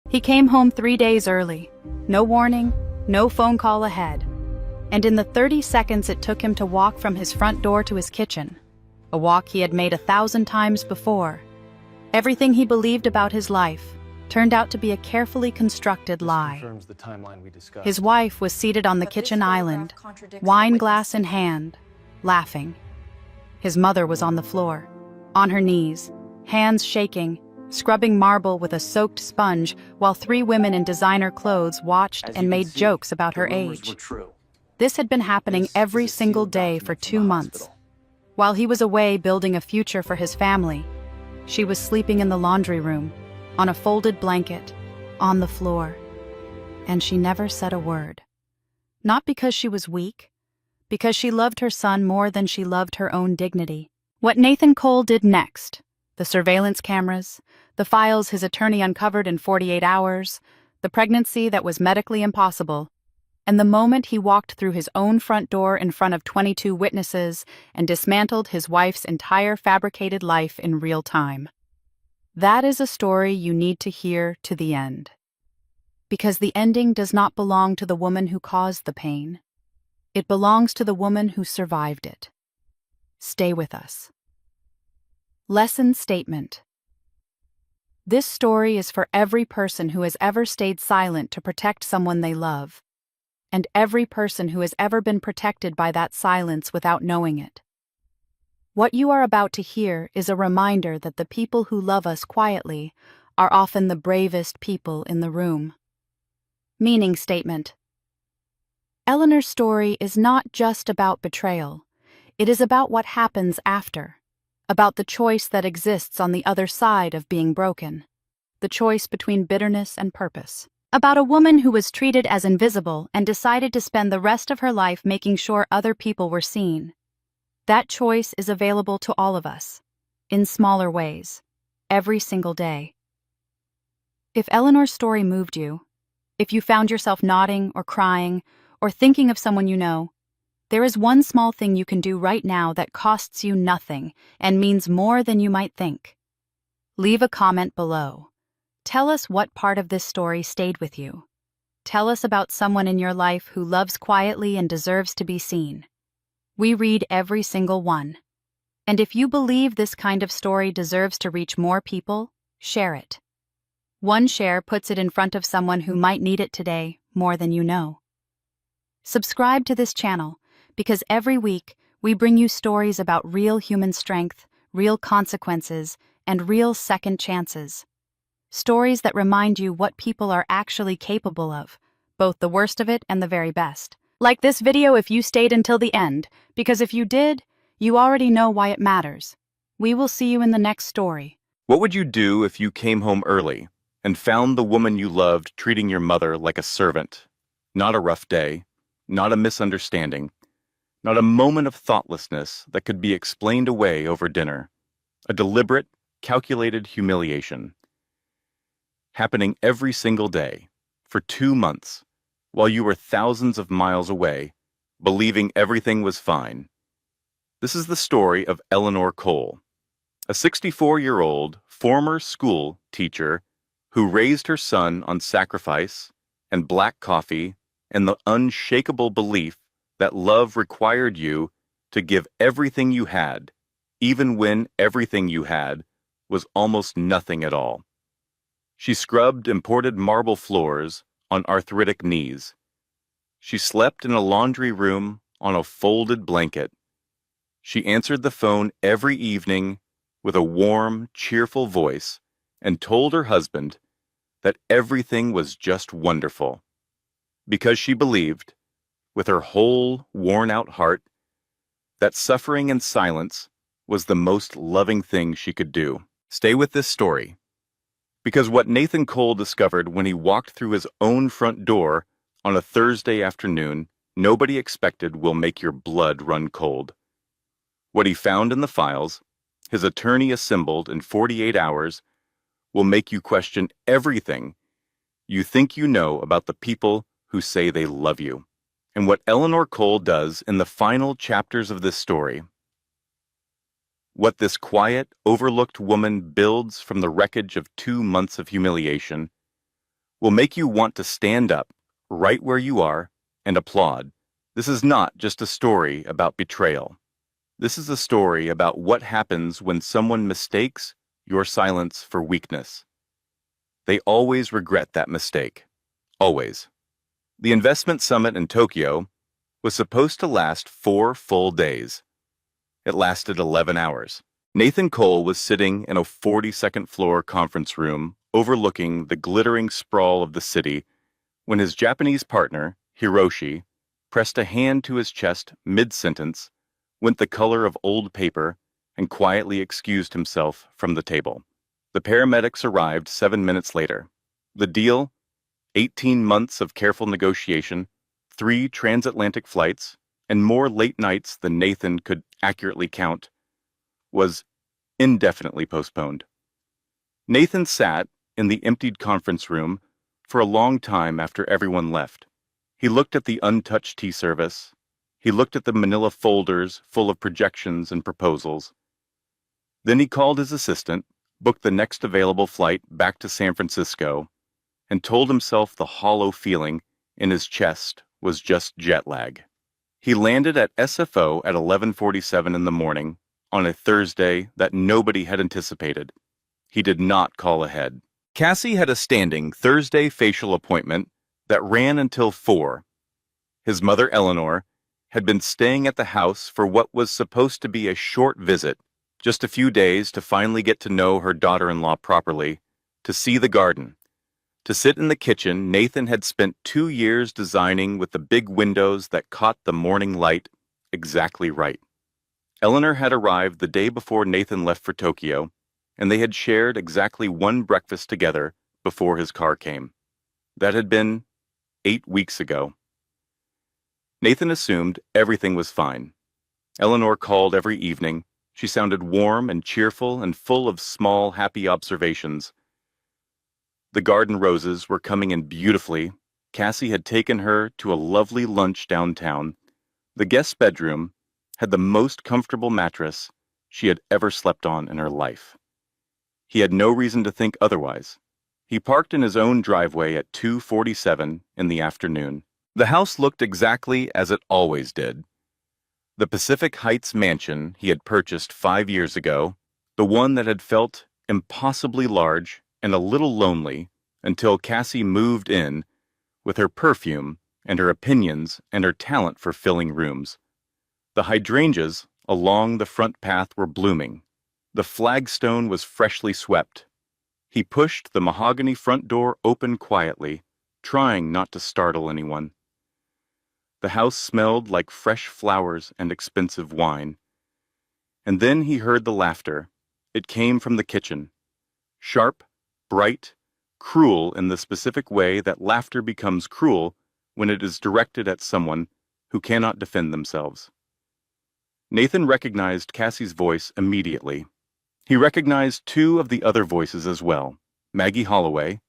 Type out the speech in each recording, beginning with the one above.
He came home 3 days early. No warning, no phone call ahead. And in the 30 seconds it took him to walk from his front door to his kitchen, a walk he had made 1,000 times before, everything he believed about his life turned out to be a carefully constructed lie. His wife was seated on the kitchen island, wine glass in hand, laughing. His mother was on the floor, on her knees, hands shaking, scrubbing marble with a soaked sponge while 3 women in designer clothes watched and made jokes about her age. This had been happening every single day for 2 months. While he was away building a future for his family, she was sleeping in the laundry room, on a folded blanket, on the floor. And she never said a word. Not because she was weak, because she loved her son more than she loved her own dignity. What Nathan Cole did next, the surveillance cameras, the files his attorney uncovered in 48 hours, the pregnancy that was medically impossible, and the moment he walked through his own front door in front of 22 witnesses and dismantled his wife's entire fabricated life in real time. That is a story you need to hear to the end. Because the ending does not belong to the woman who caused the pain. It belongs to the woman who survived it. Stay with us. Lesson statement. This story is for every person who has ever stayed silent to protect someone they love, and every person who has ever been protected by that silence without knowing it. What you are about to hear is a reminder that the people who love us quietly are often the bravest people in the room. Meaning statement. Eleanor's story is not just about betrayal. It is about what happens after, about the choice that exists on the other side of being broken, the choice between bitterness and purpose. About a woman who was treated as invisible and decided to spend the rest of her life making sure other people were seen. That choice is available to all of us, in smaller ways, every single day. If Eleanor's story moved you, if you found yourself nodding or crying or thinking of someone you know, there is one small thing you can do right now that costs you nothing and means more than you might think. Leave a comment below. Tell us what part of this story stayed with you. Tell us about someone in your life who loves quietly and deserves to be seen. We read every single one. And if you believe this kind of story deserves to reach more people, share it. One share puts it in front of someone who might need it today more than you know. Subscribe to this channel, because every week we bring you stories about real human strength, real consequences, and real second chances. Stories that remind you what people are actually capable of, both the worst of it and the very best. Like this video if you stayed until the end, because if you did, you already know why it matters. We will see you in the next story. What would you do if you came home early and found the woman you loved treating your mother like a servant? Not a rough day, not a misunderstanding, not a moment of thoughtlessness that could be explained away over dinner. A deliberate, calculated humiliation. Happening every single day, for 2 months, while you were thousands of miles away, believing everything was fine. This is the story of Eleanor Cole, a 64-year-old former school teacher who raised her son on sacrifice and black coffee and the unshakable belief that love required you to give everything you had, even when everything you had was almost nothing at all. She scrubbed imported marble floors on arthritic knees. She slept in a laundry room on a folded blanket. She answered the phone every evening with a warm, cheerful voice and told her husband that everything was just wonderful. Because she believed, with her whole worn-out heart, that suffering in silence was the most loving thing she could do. Stay with this story. Because what Nathan Cole discovered when he walked through his own front door on a Thursday afternoon, nobody expected will make your blood run cold. What he found in the files, his attorney assembled in 48 hours, will make you question everything you think you know about the people who say they love you. And what Eleanor Cole does in the final chapters of this story. What this quiet, overlooked woman builds from the wreckage of 2 months of humiliation, will make you want to stand up, right where you are, and applaud. This is not just a story about betrayal. This is a story about what happens when someone mistakes your silence for weakness. They always regret that mistake. Always. The investment summit in Tokyo was supposed to last 4 full days. It lasted 11 hours. Nathan Cole was sitting in a 42nd floor conference room overlooking the glittering sprawl of the city when his Japanese partner, Hiroshi, pressed a hand to his chest mid-sentence, went the color of old paper, and quietly excused himself from the table. The paramedics arrived 7 minutes later. The deal? 18 months of careful negotiation, 3 transatlantic flights, and more late nights than Nathan could accurately count, was indefinitely postponed. Nathan sat in the emptied conference room for a long time after everyone left. He looked at the untouched tea service. He looked at the manila folders full of projections and proposals. Then he called his assistant, booked the next available flight back to San Francisco, and told himself the hollow feeling in his chest was just jet lag. He landed at SFO at 11:47 in the morning on a Thursday that nobody had anticipated. He did not call ahead. Cassie had a standing Thursday facial appointment that ran until 4. His mother, Eleanor, had been staying at the house for what was supposed to be a short visit, just a few days to finally get to know her daughter-in-law properly, to see the garden. To sit in the kitchen Nathan had spent 2 years designing with the big windows that caught the morning light exactly right. Eleanor had arrived the day before Nathan left for Tokyo, and they had shared exactly one breakfast together before his car came. That had been 8 weeks ago. Nathan assumed everything was fine. Eleanor called every evening. She sounded warm and cheerful and full of small, happy observations. The garden roses were coming in beautifully. Cassie had taken her to a lovely lunch downtown. The guest bedroom had the most comfortable mattress she had ever slept on in her life. He had no reason to think otherwise. He parked in his own driveway at 2:47 in the afternoon. The house looked exactly as it always did. The Pacific Heights mansion he had purchased 5 years ago, the one that had felt impossibly large and a little lonely until Cassie moved in with her perfume and her opinions and her talent for filling rooms. The hydrangeas along the front path were blooming. The flagstone was freshly swept. He pushed the mahogany front door open quietly, trying not to startle anyone. The house smelled like fresh flowers and expensive wine. And then he heard the laughter. It came from the kitchen. Sharp, bright, cruel in the specific way that laughter becomes cruel when it is directed at someone who cannot defend themselves. Nathan recognized Cassie's voice immediately. He recognized 2 of the other voices as well, Maggie Holloway,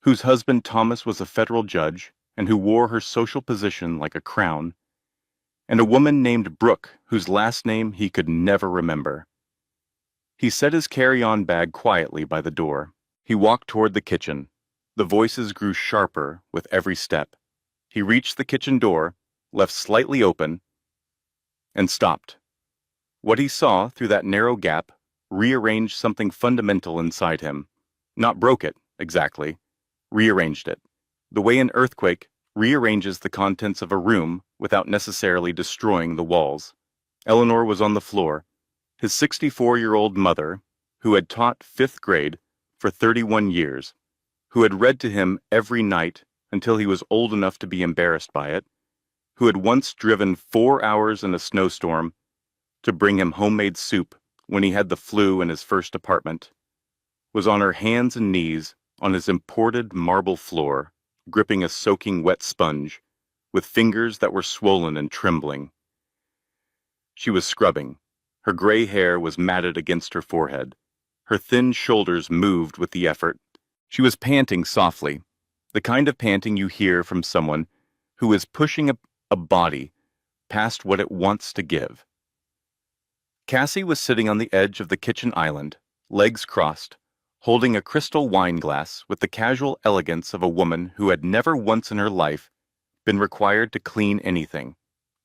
whose husband Thomas was a federal judge and who wore her social position like a crown, and a woman named Brooke, whose last name he could never remember. He set his carry-on bag quietly by the door. He walked toward the kitchen. The voices grew sharper with every step. He reached the kitchen door, left slightly open, and stopped. What he saw through that narrow gap rearranged something fundamental inside him. Not broke it, exactly. Rearranged it. The way an earthquake rearranges the contents of a room without necessarily destroying the walls. Eleanor was on the floor. His 64-year-old mother, who had taught 5th grade for 31 years, who had read to him every night until he was old enough to be embarrassed by it, who had once driven 4 hours in a snowstorm to bring him homemade soup when he had the flu in his first apartment, was on her hands and knees on his imported marble floor, gripping a soaking wet sponge, with fingers that were swollen and trembling. She was scrubbing. Her gray hair was matted against her forehead. Her thin shoulders moved with the effort. She was panting softly, the kind of panting you hear from someone who is pushing a body past what it wants to give. Cassie was sitting on the edge of the kitchen island, legs crossed, holding a crystal wine glass with the casual elegance of a woman who had never once in her life been required to clean anything.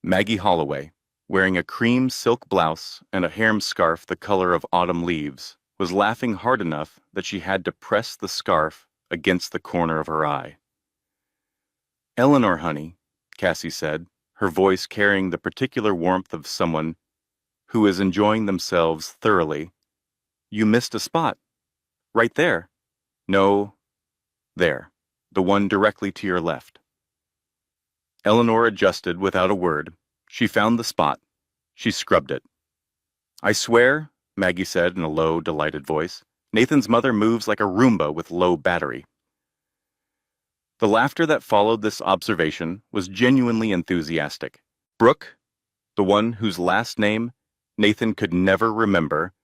Maggie Holloway, wearing a cream silk blouse and a harem scarf the color of autumn leaves, was laughing hard enough that she had to press the scarf against the corner of her eye. "Eleanor, honey," Cassie said, her voice carrying the particular warmth of someone who is enjoying themselves thoroughly. "You missed a spot. Right there." "No, there. The one directly to your left." Eleanor adjusted without a word. She found the spot. She scrubbed it. "I swear," Maggie said in a low, delighted voice, "Nathan's mother moves like a Roomba with low battery." The laughter that followed this observation was genuinely enthusiastic. Brooke, the one whose last name Nathan could never remember,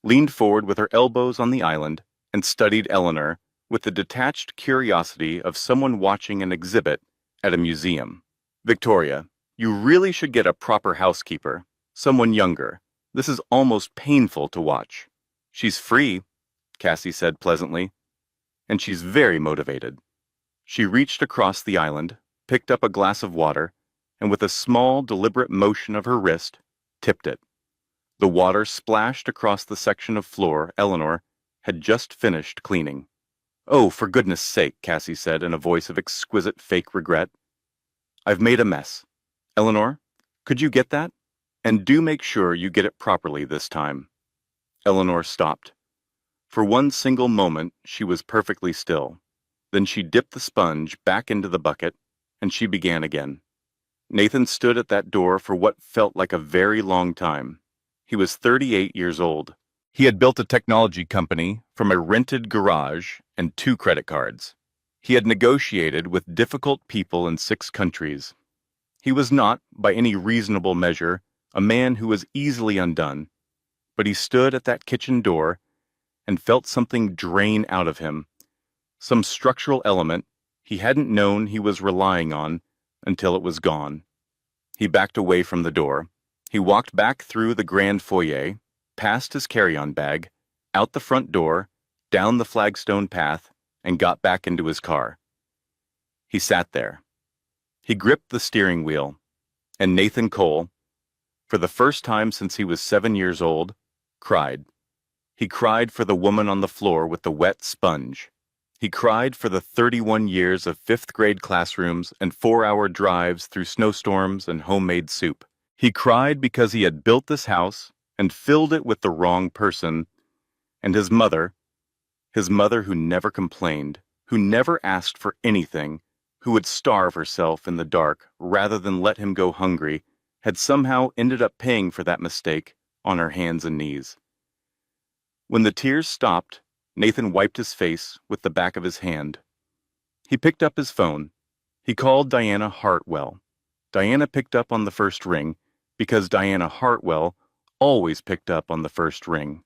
leaned forward with her elbows on the island and studied Eleanor with the detached curiosity of someone watching an exhibit at a museum. "Victoria, you really should get a proper housekeeper, someone younger. This is almost painful to watch." "She's free," Cassie said pleasantly, "and she's very motivated." She reached across the island, picked up a glass of water, and with a small, deliberate motion of her wrist, tipped it. The water splashed across the section of floor Eleanor had just finished cleaning. "Oh, for goodness sake," Cassie said in a voice of exquisite fake regret. "I've made a mess. Eleanor, could you get that? And do make sure you get it properly this time." Eleanor stopped. For one single moment, she was perfectly still. Then she dipped the sponge back into the bucket, and she began again. Nathan stood at that door for what felt like a very long time. He was 38 years old. He had built a technology company from a rented garage and 2 credit cards. He had negotiated with difficult people in 6 countries. He was not, by any reasonable measure, a man who was easily undone, but he stood at that kitchen door and felt something drain out of him, some structural element he hadn't known he was relying on until it was gone. He backed away from the door. He walked back through the grand foyer, past his carry-on bag, out the front door, down the flagstone path, and got back into his car. He sat there. He gripped the steering wheel, and Nathan Cole, for the first time since he was 7 years old, cried. He cried for the woman on the floor with the wet sponge. He cried for the 31 years of 5th-grade classrooms and 4-hour drives through snowstorms and homemade soup. He cried because he had built this house and filled it with the wrong person, and his mother who never complained, who never asked for anything, who would starve herself in the dark rather than let him go hungry, had somehow ended up paying for that mistake on her hands and knees. When the tears stopped, Nathan wiped his face with the back of his hand. He picked up his phone. He called Diana Hartwell. Diana picked up on the first ring because Diana Hartwell always picked up on the first ring.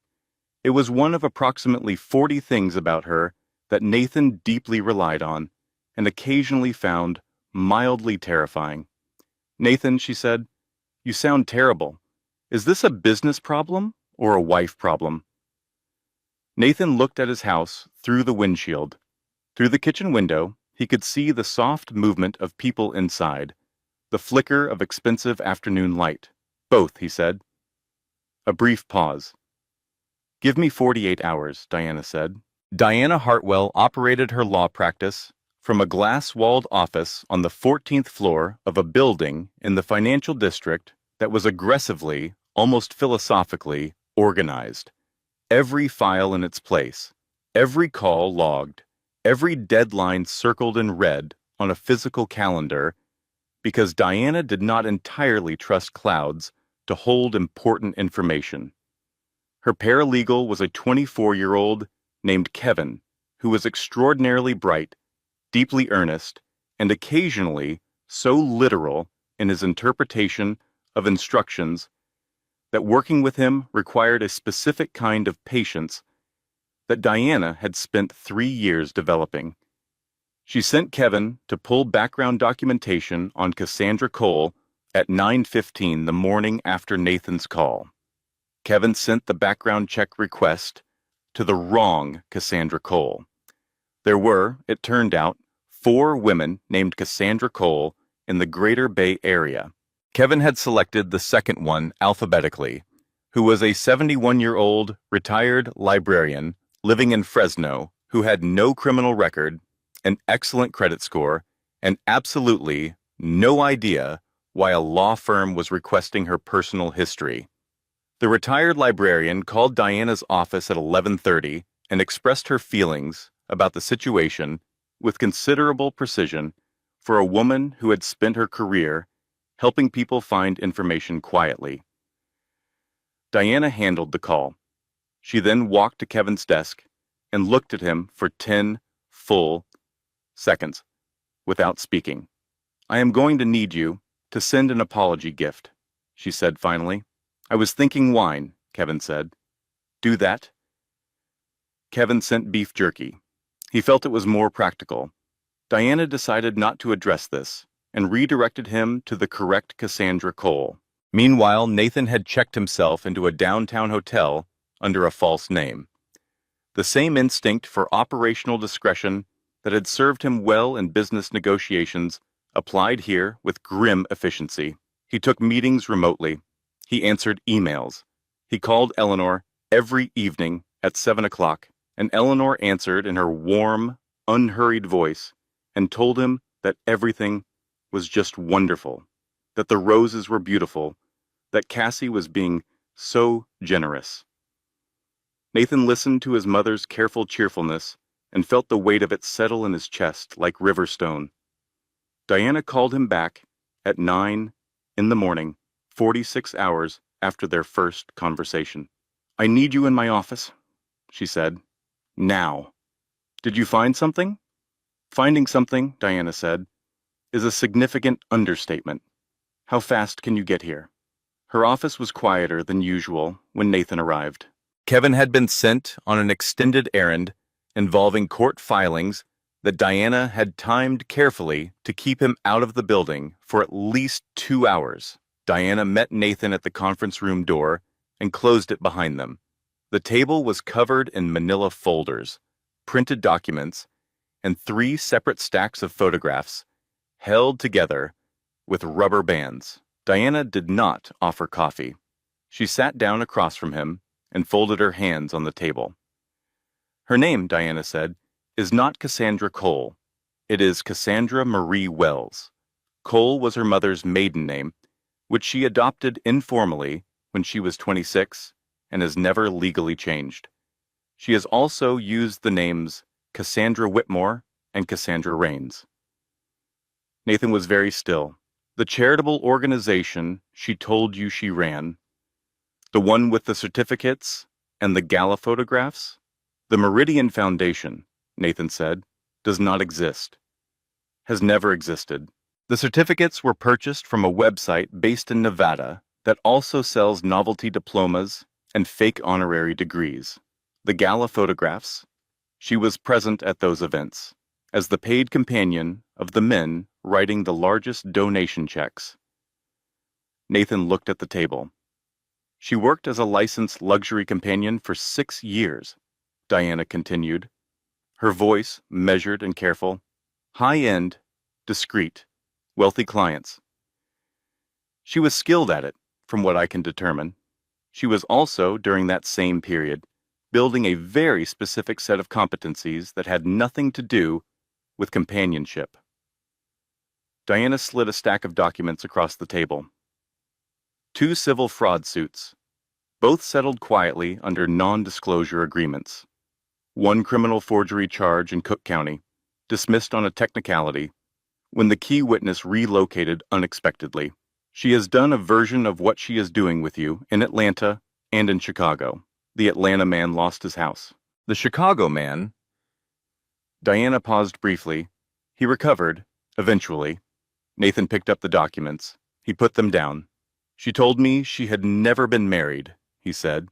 It was one of approximately 40 things about her that Nathan deeply relied on and occasionally found mildly terrifying. "Nathan," she said, "you sound terrible. Is this a business problem or a wife problem?" Nathan looked at his house through the windshield. Through the kitchen window, he could see the soft movement of people inside, the flicker of expensive afternoon light. "Both," he said. A brief pause. "Give me 48 hours, Diana said. Diana Hartwell operated her law practice from a glass-walled office on the 14th floor of a building in the financial district that was aggressively, almost philosophically, organized. Every file in its place, every call logged, every deadline circled in red on a physical calendar, because Diana did not entirely trust clouds to hold important information. Her paralegal was a 24-year-old named Kevin, who was extraordinarily bright, deeply earnest, and occasionally so literal in his interpretation of instructions that working with him required a specific kind of patience that Diana had spent 3 years developing. She sent Kevin to pull background documentation on Cassandra Cole at 9:15 the morning after Nathan's call. Kevin sent the background check request to the wrong Cassandra Cole. There were, it turned out, 4 women named Cassandra Cole in the Greater Bay Area. Kevin had selected the second one alphabetically, who was a 71-year-old retired librarian living in Fresno who had no criminal record, an excellent credit score, and absolutely no idea why a law firm was requesting her personal history. The retired librarian called Diana's office at 11:30 and expressed her feelings about the situation with considerable precision for a woman who had spent her career helping people find information quietly. Diana handled the call. She then walked to Kevin's desk and looked at him for 10 full seconds without speaking. "I am going to need you to send an apology gift," she said finally. "I was thinking wine," Kevin said. "Do that?" Kevin sent beef jerky. He felt it was more practical. Diana decided not to address this and redirected him to the correct Cassandra Cole. Meanwhile, Nathan had checked himself into a downtown hotel under a false name. The same instinct for operational discretion that had served him well in business negotiations applied here with grim efficiency. He took meetings remotely. He answered emails. He called Eleanor every evening at 7 o'clock, and Eleanor answered in her warm, unhurried voice and told him that everything was just wonderful, that the roses were beautiful, that Cassie was being so generous. Nathan listened to his mother's careful cheerfulness and felt the weight of it settle in his chest like river stone. Diana called him back at 9 in the morning, 46 hours after their first conversation. "I need you in my office," she said. "Now." "Did you find something?" "Finding something," Diana said, "is a significant understatement. How fast can you get here?" Her office was quieter than usual when Nathan arrived. Kevin had been sent on an extended errand involving court filings that Diana had timed carefully to keep him out of the building for at least 2 hours. Diana met Nathan at the conference room door and closed it behind them. The table was covered in manila folders, printed documents, and 3 separate stacks of photographs held together with rubber bands. Diana did not offer coffee. She sat down across from him and folded her hands on the table. "Her name," Diana said, "is not Cassandra Cole. It is Cassandra Marie Wells. Cole was her mother's maiden name, which she adopted informally when she was 26 and has never legally changed. She has also used the names Cassandra Whitmore and Cassandra Rains." Nathan was very still. "The charitable organization she told you she ran, the one with the certificates and the gala photographs? The Meridian Foundation," Nathan said, "does not exist. Has never existed. The certificates were purchased from a website based in Nevada that also sells novelty diplomas and fake honorary degrees. The gala photographs, she was present at those events, as the paid companion of the men writing the largest donation checks." Nathan looked at the table. "She worked as a licensed luxury companion for 6 years, Diana continued, her voice measured and careful. "High-end, discreet, wealthy clients. She was skilled at it, from what I can determine. She was also, during that same period, building a very specific set of competencies that had nothing to do with companionship." Diana slid a stack of documents across the table. 2 civil fraud suits, both settled quietly under non-disclosure agreements. 1 criminal forgery charge in Cook County, dismissed on a technicality, when the key witness relocated unexpectedly. "She has done a version of what she is doing with you in Atlanta and in Chicago." The Atlanta man lost his house. The Chicago man... Diana paused briefly. He recovered, eventually. Nathan picked up the documents. He put them down. "She told me she had never been married," he said.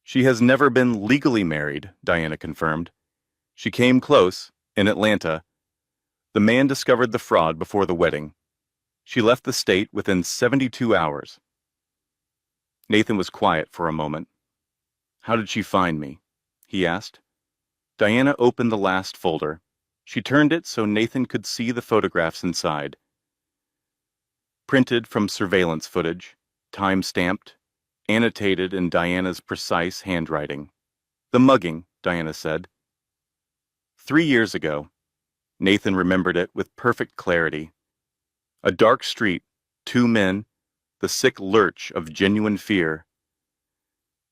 "She has never been legally married," Diana confirmed. "She came close, in Atlanta. The man discovered the fraud before the wedding. She left the state within 72 hours. Nathan was quiet for a moment. "How did she find me?" he asked. Diana opened the last folder. She turned it so Nathan could see the photographs inside. Printed from surveillance footage, time-stamped, annotated in Diana's precise handwriting. The mugging, Diana said. 3 years ago. Nathan remembered it with perfect clarity. A dark street, 2 men, the sick lurch of genuine fear.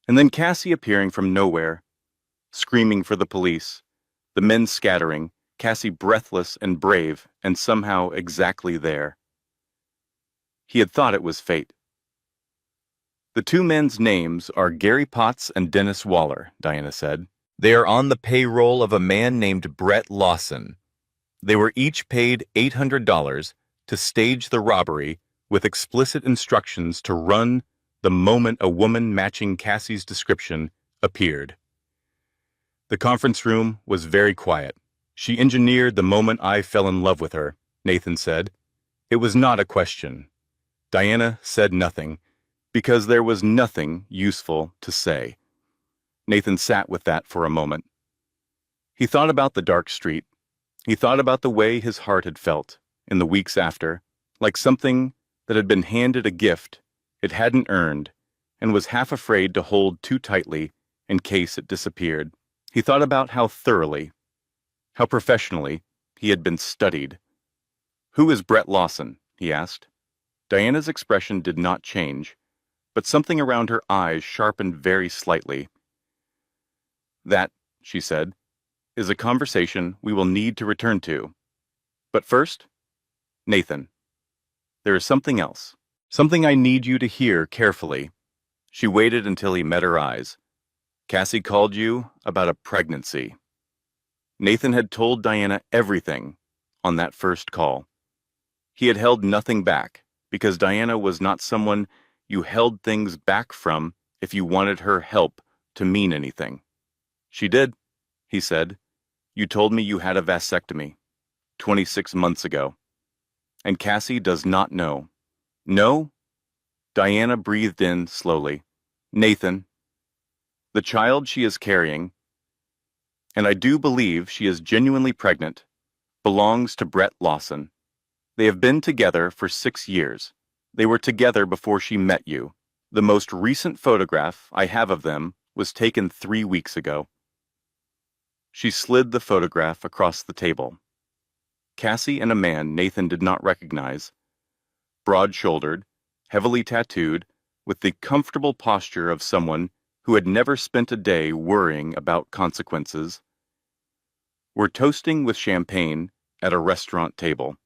And then Cassie appearing from nowhere, screaming for the police, the men scattering, Cassie breathless and brave, and somehow exactly there. He had thought it was fate. The 2 men's names are Gary Potts and Dennis Waller, Diana said. They are on the payroll of a man named Brett Lawson. They were each paid $800 to stage the robbery with explicit instructions to run the moment a woman matching Cassie's description appeared. The conference room was very quiet. She engineered the moment I fell in love with her, Nathan said. It was not a question. Diana said nothing, because there was nothing useful to say. Nathan sat with that for a moment. He thought about the dark street. He thought about the way his heart had felt in the weeks after, like something that had been handed a gift it hadn't earned and was half afraid to hold too tightly in case it disappeared. He thought about how thoroughly, how professionally he had been studied. "Who is Brett Lawson?" he asked. Diana's expression did not change, but something around her eyes sharpened very slightly. "That," she said, "is a conversation we will need to return to. But first, Nathan, there is something else. Something I need you to hear carefully." She waited until he met her eyes. "Cassie called you about a pregnancy." Nathan had told Diana everything on that first call. He had held nothing back, because Diana was not someone you held things back from if you wanted her help to mean anything. "She did," he said. "You told me you had a vasectomy 26 months ago. And Cassie does not know." "No?" Diana breathed in slowly. "Nathan, the child she is carrying, and I do believe she is genuinely pregnant, belongs to Brett Lawson. They have been together for 6 years. They were together before she met you. The most recent photograph I have of them was taken 3 weeks ago." She slid the photograph across the table. Cassie and a man Nathan did not recognize, broad-shouldered, heavily tattooed, with the comfortable posture of someone who had never spent a day worrying about consequences, were toasting with champagne at a restaurant table.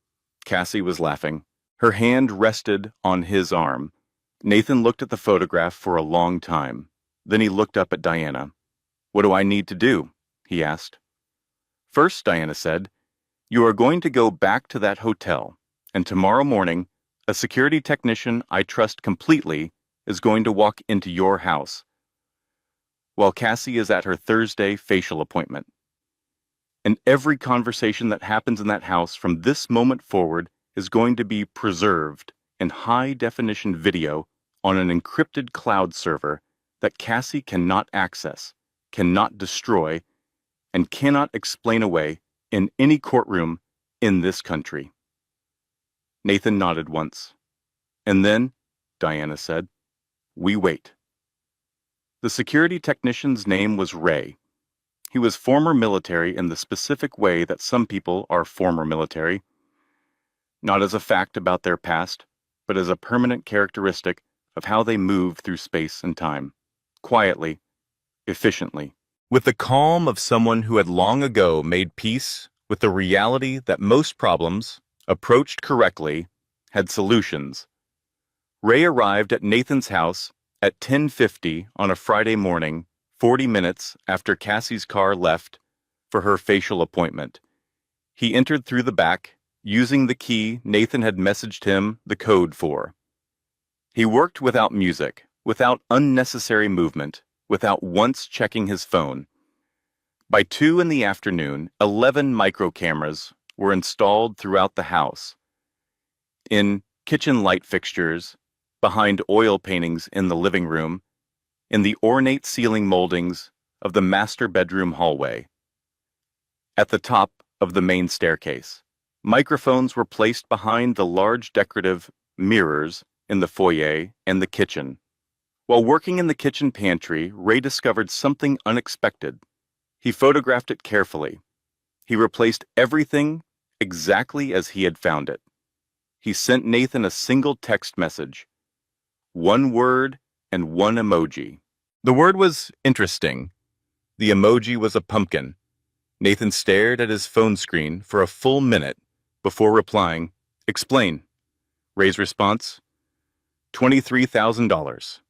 Cassie was laughing. Her hand rested on his arm. Nathan looked at the photograph for a long time. Then he looked up at Diana. "What do I need to do?" he asked. "First," Diana said, "you are going to go back to that hotel, and tomorrow morning, a security technician I trust completely is going to walk into your house, while Cassie is at her Thursday facial appointment. And every conversation that happens in that house from this moment forward is going to be preserved in high-definition video on an encrypted cloud server that Cassie cannot access, cannot destroy, and cannot explain away in any courtroom in this country." Nathan nodded once. "And then," Diana said, "we wait." The security technician's name was Ray. He was former military in the specific way that some people are former military, not as a fact about their past, but as a permanent characteristic of how they move through space and time, quietly, efficiently, with the calm of someone who had long ago made peace with the reality that most problems, approached correctly, had solutions. Ray arrived at Nathan's house at 10:50 on a Friday morning, 40 minutes after Cassie's car left for her facial appointment. He entered through the back, using the key Nathan had messaged him the code for. He worked without music, without unnecessary movement, without once checking his phone. By 2 in the afternoon, 11 micro cameras were installed throughout the house. In kitchen light fixtures, behind oil paintings in the living room, in the ornate ceiling moldings of the master bedroom hallway. At the top of the main staircase, microphones were placed behind the large decorative mirrors in the foyer and the kitchen. While working in the kitchen pantry, Ray discovered something unexpected. He photographed it carefully. He replaced everything exactly as he had found it. He sent Nathan a single text message, one word and one emoji. The word was interesting. The emoji was a pumpkin. Nathan stared at his phone screen for a full minute before replying, "Explain." Ray's response, $23,000.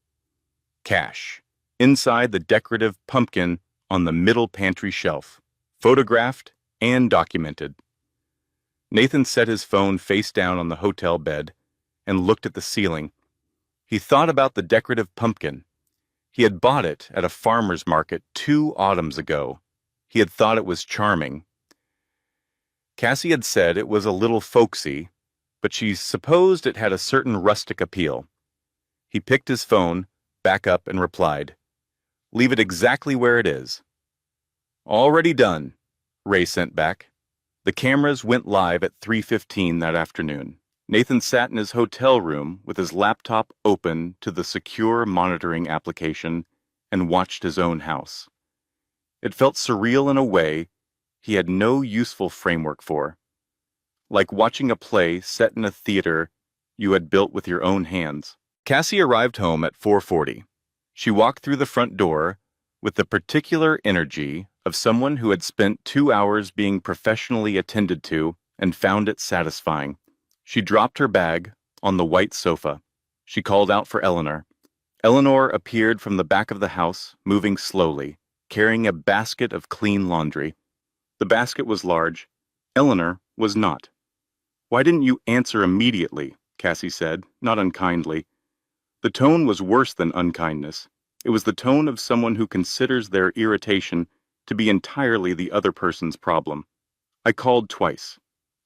Cash. Inside the decorative pumpkin on the middle pantry shelf. Photographed and documented. Nathan set his phone face down on the hotel bed and looked at the ceiling. He thought about the decorative pumpkin. He had bought it at a farmer's market 2 autumns ago. He had thought it was charming. Cassie had said it was a little folksy, but she supposed it had a certain rustic appeal. He picked his phone back up and replied, "Leave it exactly where it is." "Already done," Ray sent back. The cameras went live at 3:15 that afternoon. Nathan sat in his hotel room with his laptop open to the secure monitoring application and watched his own house. It felt surreal in a way he had no useful framework for, like watching a play set in a theater you had built with your own hands. Cassie arrived home at 4:40. She walked through the front door with the particular energy of someone who had spent 2 hours being professionally attended to and found it satisfying. She dropped her bag on the white sofa. She called out for Eleanor. Eleanor appeared from the back of the house, moving slowly, carrying a basket of clean laundry. The basket was large. Eleanor was not. "Why didn't you answer immediately?" Cassie said, not unkindly. The tone was worse than unkindness. It was the tone of someone who considers their irritation to be entirely the other person's problem. "I called twice.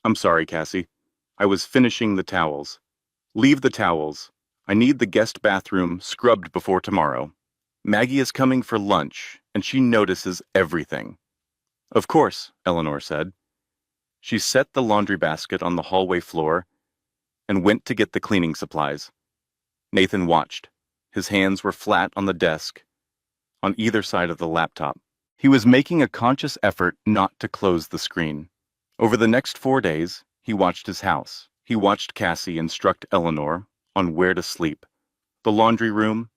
I'm sorry, Cassie. I was finishing the towels." "Leave the towels. I need the guest bathroom scrubbed before tomorrow. Maggie is coming for lunch, and she notices everything." "Of course," Eleanor said. She set the laundry basket on the hallway floor and went to get the cleaning supplies. Nathan watched. His hands were flat on the desk, on either side of the laptop. He was making a conscious effort not to close the screen. Over the next 4 days, he watched his house. He watched Cassie instruct Eleanor on where to sleep, the laundry room,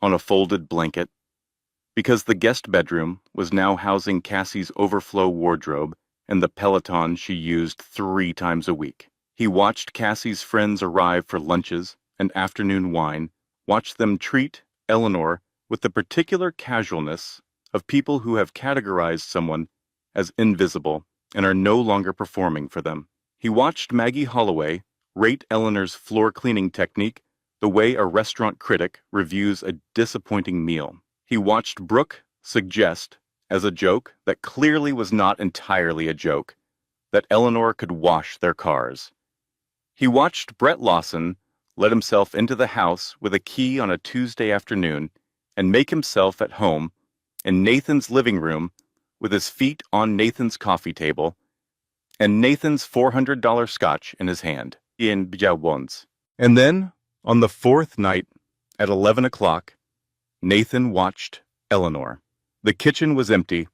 on a folded blanket. Because the guest bedroom was now housing Cassie's overflow wardrobe and the Peloton she used 3 times a week. He watched Cassie's friends arrive for lunches and afternoon wine, watched them treat Eleanor with the particular casualness of people who have categorized someone as invisible and are no longer performing for them. He watched Maggie Holloway rate Eleanor's floor cleaning technique the way a restaurant critic reviews a disappointing meal. He watched Brooke suggest, as a joke that clearly was not entirely a joke, that Eleanor could wash their cars. He watched Brett Lawson let himself into the house with a key on a Tuesday afternoon and make himself at home in Nathan's living room with his feet on Nathan's coffee table and Nathan's $400 scotch in his hand, in Bijabons. And then, on the 4th night, at 11 o'clock, Nathan watched Eleanor. The kitchen was empty.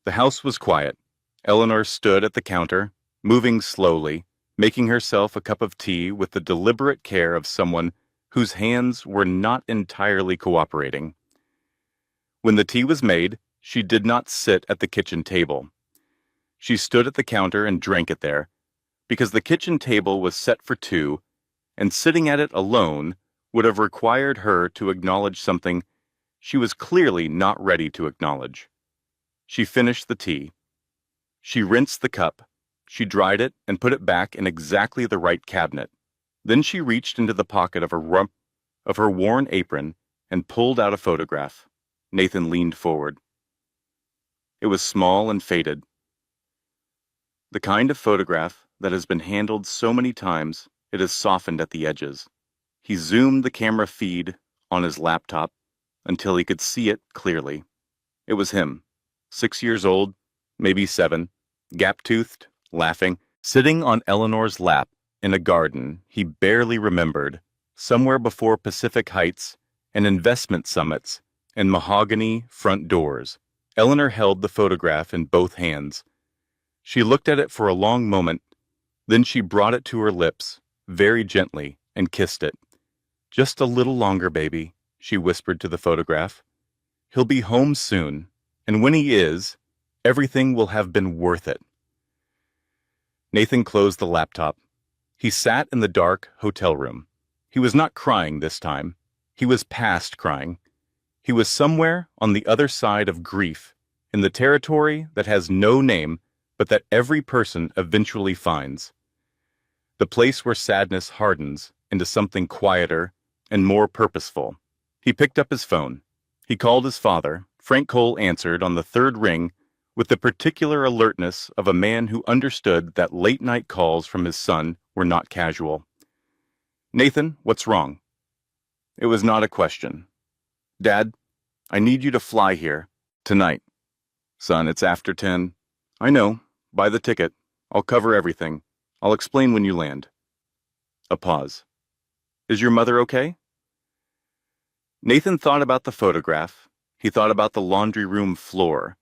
The house was quiet. Eleanor stood at the counter, moving slowly, making herself a cup of tea with the deliberate care of someone whose hands were not entirely cooperating. When the tea was made, she did not sit at the kitchen table. She stood at the counter and drank it there, because the kitchen table was set for 2, and sitting at it alone would have required her to acknowledge something she was clearly not ready to acknowledge. She finished the tea. She rinsed the cup. She dried it and put it back in exactly the right cabinet. Then she reached into the pocket of her worn apron and pulled out a photograph. Nathan leaned forward. It was small and faded. The kind of photograph that has been handled so many times it is softened at the edges. He zoomed the camera feed on his laptop until he could see it clearly. It was him, 6 years old, maybe 7, gap-toothed, laughing, sitting on Eleanor's lap in a garden he barely remembered, somewhere before Pacific Heights and investment summits and mahogany front doors. Eleanor held the photograph in both hands. She looked at it for a long moment, then she brought it to her lips, very gently, and kissed it. "Just a little longer, baby," she whispered to the photograph. "He'll be home soon, and when he is, everything will have been worth it." Nathan closed the laptop. He sat in the dark hotel room. He was not crying this time. He was past crying. He was somewhere on the other side of grief, in the territory that has no name, but that every person eventually finds. The place where sadness hardens into something quieter and more purposeful. He picked up his phone. He called his father. Frank Cole answered on the third ring with the particular alertness of a man who understood that late-night calls from his son were not casual. "Nathan, what's wrong?" It was not a question. "Dad, I need you to fly here tonight." "Son, it's after 10. I know. Buy the ticket. I'll cover everything. I'll explain when you land." A pause. "Is your mother okay?" Nathan thought about the photograph. He thought about the laundry room floor.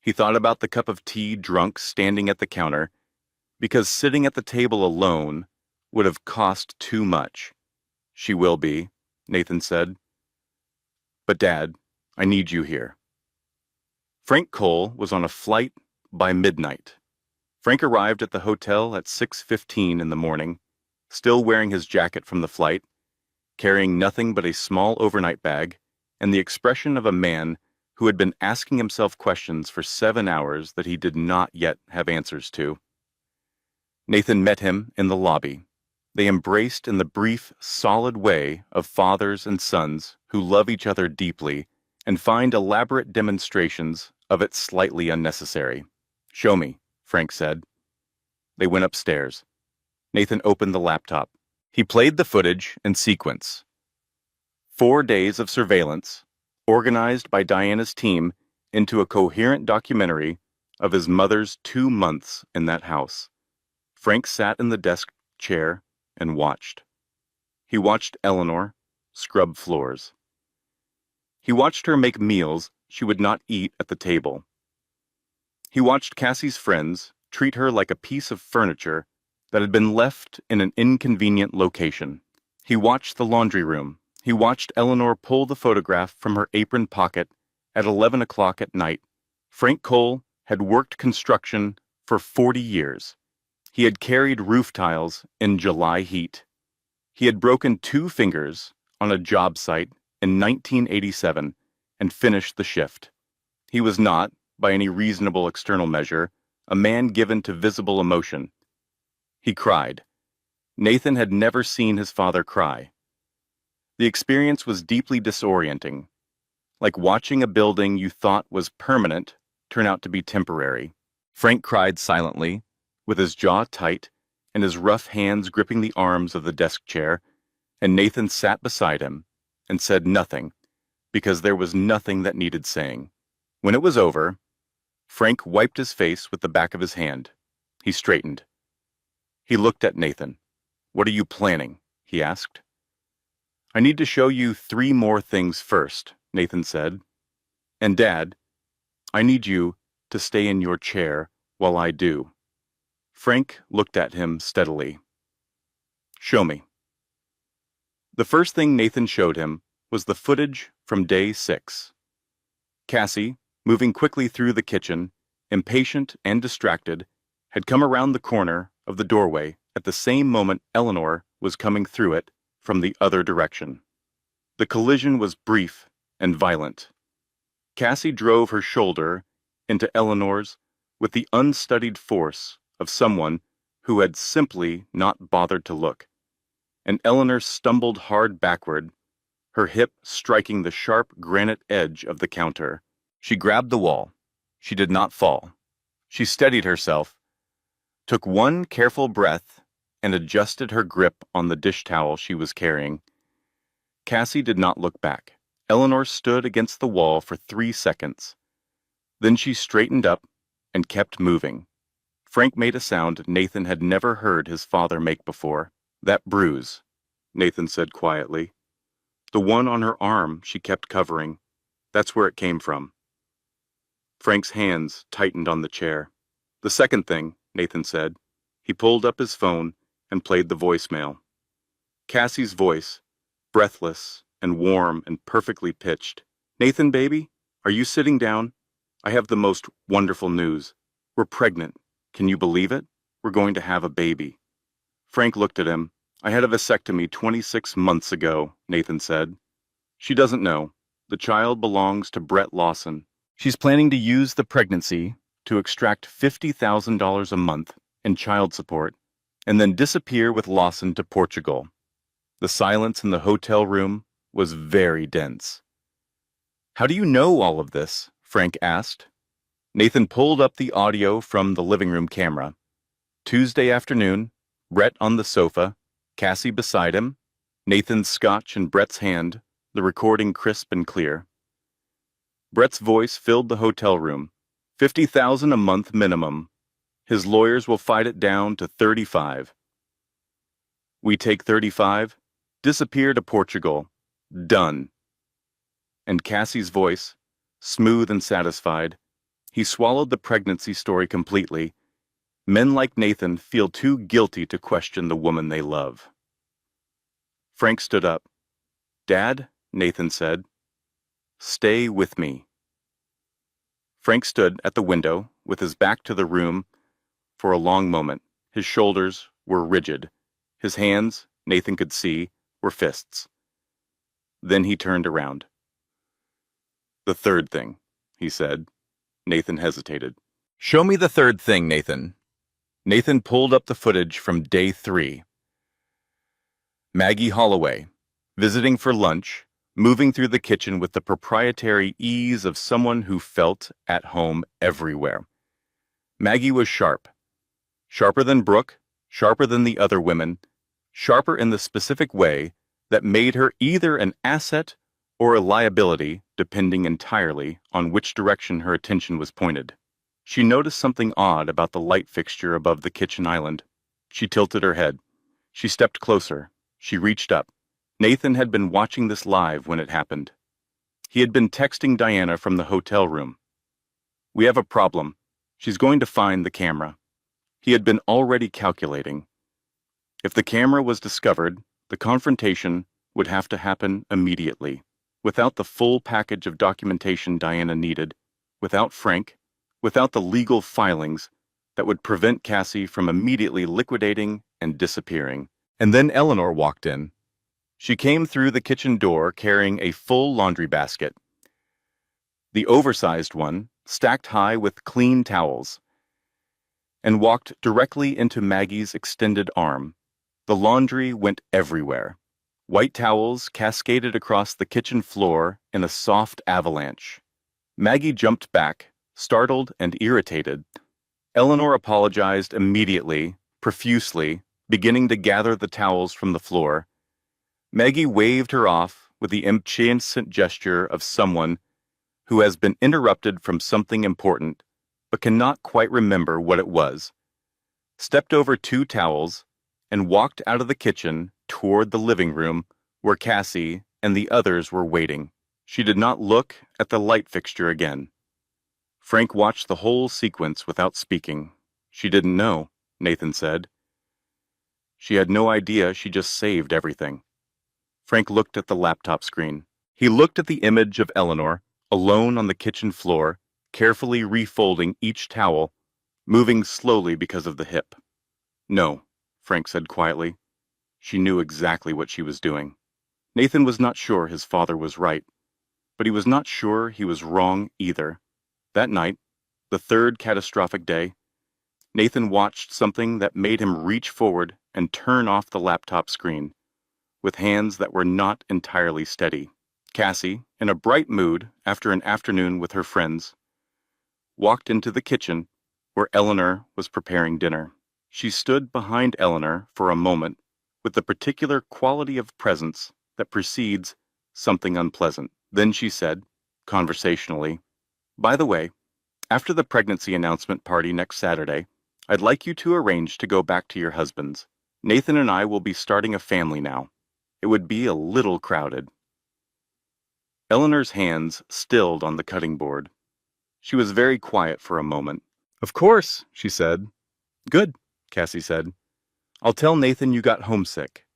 He thought about the cup of tea drunk standing at the counter, because sitting at the table alone would have cost too much. "She will be," Nathan said. "But Dad, I need you here." Frank Cole was on a flight by midnight. Frank arrived at the hotel at 6:15 in the morning, still wearing his jacket from the flight, carrying nothing but a small overnight bag, and the expression of a man who had been asking himself questions for 7 hours that he did not yet have answers to. Nathan met him in the lobby. They embraced in the brief, solid way of fathers and sons who love each other deeply and find elaborate demonstrations of it slightly unnecessary. "Show me," Frank said. They went upstairs. Nathan opened the laptop. He played the footage in sequence. 4 days of surveillance, organized by Diana's team into a coherent documentary of his mother's 2 months in that house. Frank sat in the desk chair and watched. He watched Eleanor scrub floors. He watched her make meals she would not eat at the table. He watched Cassie's friends treat her like a piece of furniture that had been left in an inconvenient location. He watched the laundry room. He watched Eleanor pull the photograph from her apron pocket at 11 o'clock at night. Frank Cole had worked construction for 40 years. He had carried roof tiles in July heat. He had broken 2 fingers on a job site in 1987 and finished the shift. He was not, by any reasonable external measure, a man given to visible emotion. He cried. Nathan had never seen his father cry. The experience was deeply disorienting, like watching a building you thought was permanent turn out to be temporary. Frank cried silently, with his jaw tight and his rough hands gripping the arms of the desk chair, and Nathan sat beside him and said nothing, because there was nothing that needed saying. When it was over, Frank wiped his face with the back of his hand. He straightened. He looked at Nathan. "What are you planning?" he asked. "I need to show you 3 more things first," Nathan said. "And Dad, I need you to stay in your chair while I do." Frank looked at him steadily. "Show me." The first thing Nathan showed him was the footage from day 6. Cassie, moving quickly through the kitchen, impatient and distracted, had come around the corner of the doorway at the same moment Eleanor was coming through it from the other direction. The collision was brief and violent. Cassie drove her shoulder into Eleanor's with the unstudied force of someone who had simply not bothered to look, and Eleanor stumbled hard backward, her hip striking the sharp granite edge of the counter. She grabbed the wall. She did not fall. She steadied herself, took one careful breath, and adjusted her grip on the dish towel she was carrying. Cassie did not look back. Eleanor stood against the wall for 3 seconds, Then she straightened up and kept moving. Frank made a sound Nathan had never heard his father make before. "That bruise," Nathan said quietly. "The one on her arm she kept covering. That's where it came from." Frank's hands tightened on the chair. "The second thing," Nathan said. He pulled up his phone and played the voicemail. Cassie's voice, breathless and warm and perfectly pitched. "Nathan, baby, are you sitting down? I have the most wonderful news. We're pregnant. Can you believe it? We're going to have a baby." Frank looked at him. "I had a vasectomy 26 months ago," Nathan said. "She doesn't know. The child belongs to Brett Lawson. She's planning to use the pregnancy to extract $50,000 a month in child support and then disappear with Lawson to Portugal." The silence in the hotel room was very dense. "How do you know all of this?" Frank asked. Nathan pulled up the audio from the living room camera. Tuesday afternoon, Brett on the sofa, Cassie beside him, Nathan's scotch in Brett's hand, the recording crisp and clear. Brett's voice filled the hotel room. $50,000 a month minimum. His lawyers will fight it down to 35. We take 35, disappear to Portugal. Done. And Cassie's voice, smooth and satisfied. He swallowed the pregnancy story completely. Men like Nathan feel too guilty to question the woman they love. Frank stood up. "Dad," Nathan said, "stay with me." Frank stood at the window with his back to the room for a long moment. His shoulders were rigid. His hands, Nathan could see, were fists. Then he turned around. "The third thing," he said. Nathan hesitated. "Show me the third thing, Nathan." Nathan pulled up the footage from day 3. Maggie Holloway, visiting for lunch, moving through the kitchen with the proprietary ease of someone who felt at home everywhere. Maggie was sharp. Sharper than Brooke, sharper than the other women, sharper in the specific way that made her either an asset or a liability, depending entirely on which direction her attention was pointed. She noticed something odd about the light fixture above the kitchen island. She tilted her head. She stepped closer. She reached up. Nathan had been watching this live when it happened. He had been texting Diana from the hotel room. "We have a problem. She's going to find the camera." He had been already calculating. If the camera was discovered, the confrontation would have to happen immediately. Without the full package of documentation Diana needed, without Frank, without the legal filings that would prevent Cassie from immediately liquidating and disappearing. And then Eleanor walked in. She came through the kitchen door carrying a full laundry basket. The oversized one, stacked high with clean towels, and walked directly into Maggie's extended arm. The laundry went everywhere. White towels cascaded across the kitchen floor in a soft avalanche. Maggie jumped back, startled and irritated. Eleanor apologized immediately, profusely, beginning to gather the towels from the floor. Maggie waved her off with the impatient gesture of someone who has been interrupted from something important, but cannot quite remember what it was, stepped over 2 towels, and walked out of the kitchen toward the living room where Cassie and the others were waiting. She did not look at the light fixture again. Frank watched the whole sequence without speaking. "She didn't know," Nathan said. "She had no idea she just saved everything." Frank looked at the laptop screen. He looked at the image of Eleanor, alone on the kitchen floor, carefully refolding each towel, moving slowly because of the hip. "No," Frank said quietly. "She knew exactly what she was doing." Nathan was not sure his father was right, but he was not sure he was wrong either. That night, the third catastrophic day, Nathan watched something that made him reach forward and turn off the laptop screen, with hands that were not entirely steady. Cassie, in a bright mood after an afternoon with her friends, walked into the kitchen where Eleanor was preparing dinner. She stood behind Eleanor for a moment with the particular quality of presence that precedes something unpleasant. Then she said, conversationally, "By the way, After the pregnancy announcement party next Saturday, I'd like you to arrange to go back to your husbands. Nathan and I will be starting a family now. It would be a little crowded. Eleanor's hands stilled on the cutting board. She was very quiet for a moment. Of course, she said. Good, Cassie said. I'll tell Nathan you got homesick.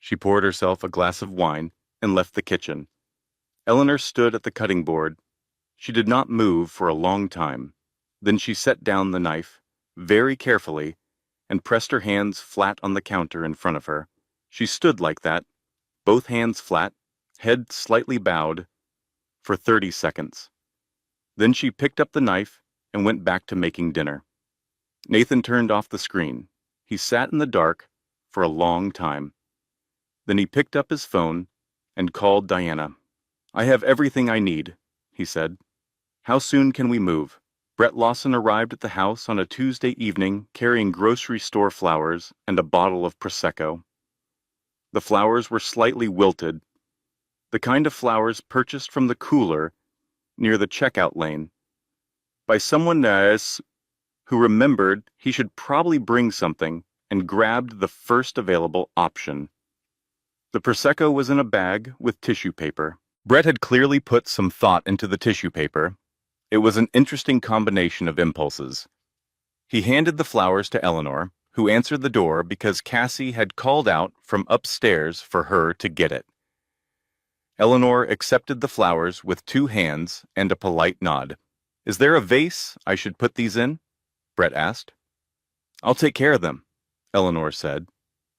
She poured herself a glass of wine and left the kitchen. Eleanor stood at the cutting board. She did not move for a long time. Then she set down the knife, very carefully, and pressed her hands flat on the counter in front of her. She stood like that, both hands flat, head slightly bowed, for 30 seconds. Then she picked up the knife and went back to making dinner. Nathan turned off the screen. He sat in the dark for a long time. Then he picked up his phone and called Diana. I have everything I need, he said. How soon can we move? Brett Lawson arrived at the house on a Tuesday evening carrying grocery store flowers and a bottle of Prosecco. The flowers were slightly wilted, the kind of flowers purchased from the cooler near the checkout lane by someone else who remembered he should probably bring something and grabbed the first available option. The Prosecco was in a bag with tissue paper. Brett had clearly put some thought into the tissue paper. It was an interesting combination of impulses. He handed the flowers to Eleanor, who answered the door because Cassie had called out from upstairs for her to get it. Eleanor accepted the flowers with 2 hands and a polite nod. Is there a vase I should put these in? Brett asked. I'll take care of them, Eleanor said.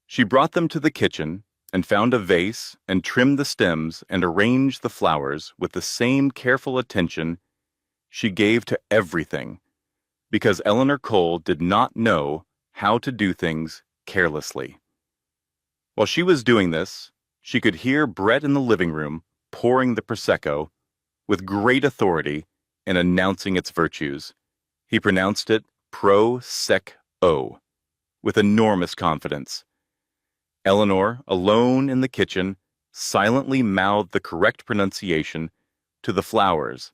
She brought them to the kitchen and found a vase and trimmed the stems and arranged the flowers with the same careful attention she gave to everything, because Eleanor Cole did not know how to do things carelessly. While she was doing this, she could hear Brett in the living room pouring the Prosecco with great authority and announcing its virtues. He pronounced it Pro-Sec-O with enormous confidence. Eleanor, alone in the kitchen, silently mouthed the correct pronunciation to the flowers.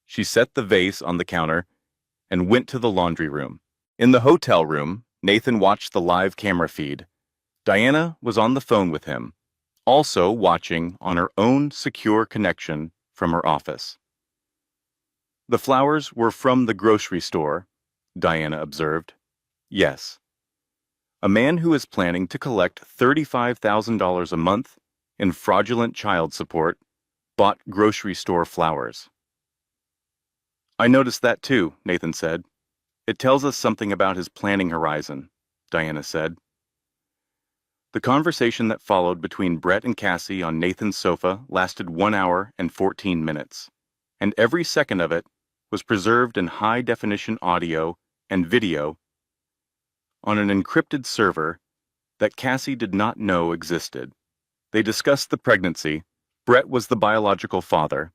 She set the vase on the counter and went to the laundry room. In the hotel room, Nathan watched the live camera feed. Diana was on the phone with him, also watching on her own secure connection from her office. The flowers were from the grocery store, Diana observed. Yes. A man who is planning to collect $35,000 a month in fraudulent child support bought grocery store flowers. I noticed that too, Nathan said. It tells us something about his planning horizon, Diana said. The conversation that followed between Brett and Cassie on Nathan's sofa lasted 1 hour and 14 minutes, and every second of it was preserved in high-definition audio and video on an encrypted server that Cassie did not know existed. They discussed the pregnancy. Brett was the biological father.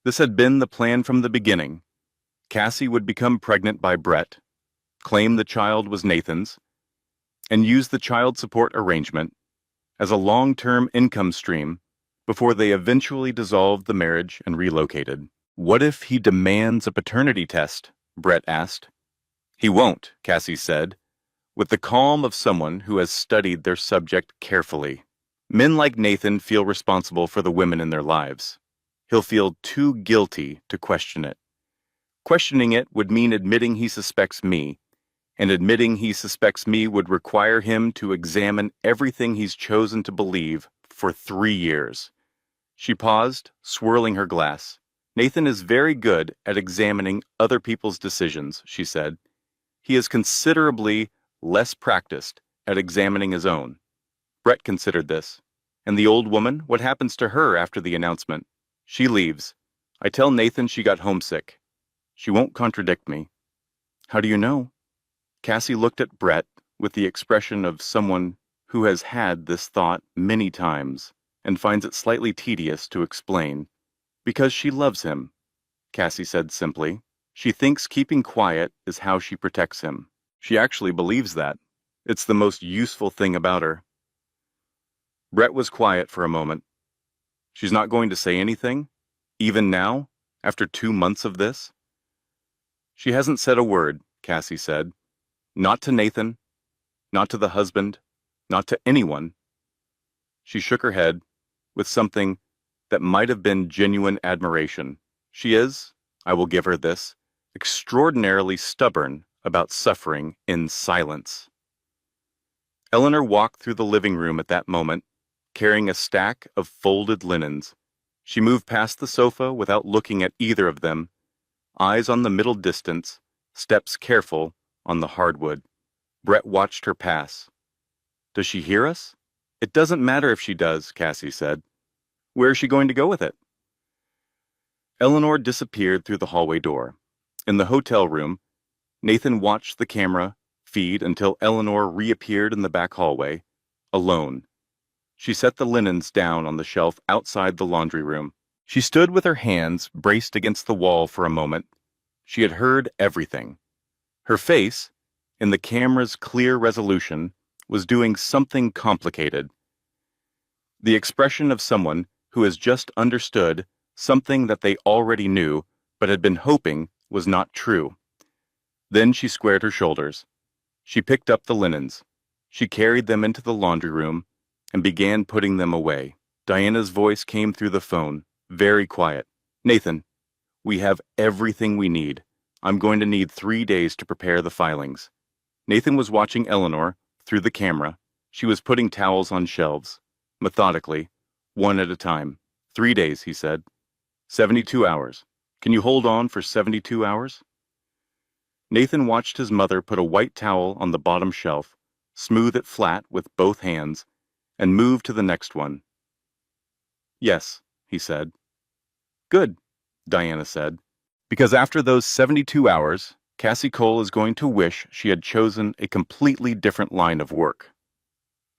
This had been the plan from the beginning. Cassie would become pregnant by Brett, claim the child was Nathan's, and use the child support arrangement as a long-term income stream before they eventually dissolved the marriage and relocated. What if he demands a paternity test? Brett asked. He won't, Cassie said, with the calm of someone who has studied their subject carefully. Men like Nathan feel responsible for the women in their lives. He'll feel too guilty to question it. Questioning it would mean admitting he suspects me, and admitting he suspects me would require him to examine everything he's chosen to believe for 3 years. She paused, swirling her glass. Nathan is very good at examining other people's decisions, she said. He is considerably less practiced at examining his own. Brett considered this. And the old woman, what happens to her after the announcement? She leaves. I tell Nathan she got homesick. She won't contradict me. How do you know? Cassie looked at Brett with the expression of someone who has had this thought many times and finds it slightly tedious to explain. Because she loves him, Cassie said simply. She thinks keeping quiet is how she protects him. She actually believes that. It's the most useful thing about her. Brett was quiet for a moment. She's not going to say anything? Even now? After 2 months of this? She hasn't said a word, Cassie said. Not to Nathan, not to the husband, not to anyone. She shook her head with something that might have been genuine admiration. She is, I will give her this, extraordinarily stubborn about suffering in silence. Eleanor walked through the living room at that moment, carrying a stack of folded linens. She moved past the sofa without looking at either of them, eyes on the middle distance, steps careful on the hardwood. Brett watched her pass. Does she hear us? It doesn't matter if she does, Cassie said. Where is she going to go with it? Eleanor disappeared through the hallway door. In the hotel room, Nathan watched the camera feed until Eleanor reappeared in the back hallway, alone. She set the linens down on the shelf outside the laundry room. She stood with her hands braced against the wall for a moment. She had heard everything. Her face, in the camera's clear resolution, was doing something complicated. The expression of someone who has just understood something that they already knew but had been hoping was not true. Then she squared her shoulders. She picked up the linens. She carried them into the laundry room and began putting them away. Diana's voice came through the phone, very quiet. Nathan, we have everything we need. I'm going to need 3 days to prepare the filings. Nathan was watching Eleanor through the camera. She was putting towels on shelves, methodically, one at a time. 3 days, he said. 72 hours. Can you hold on for 72 hours? Nathan watched his mother put a white towel on the bottom shelf, smooth it flat with both hands, and move to the next one. Yes, he said. Good, Diana said. Because after those 72 hours, Cassie Cole is going to wish she had chosen a completely different line of work.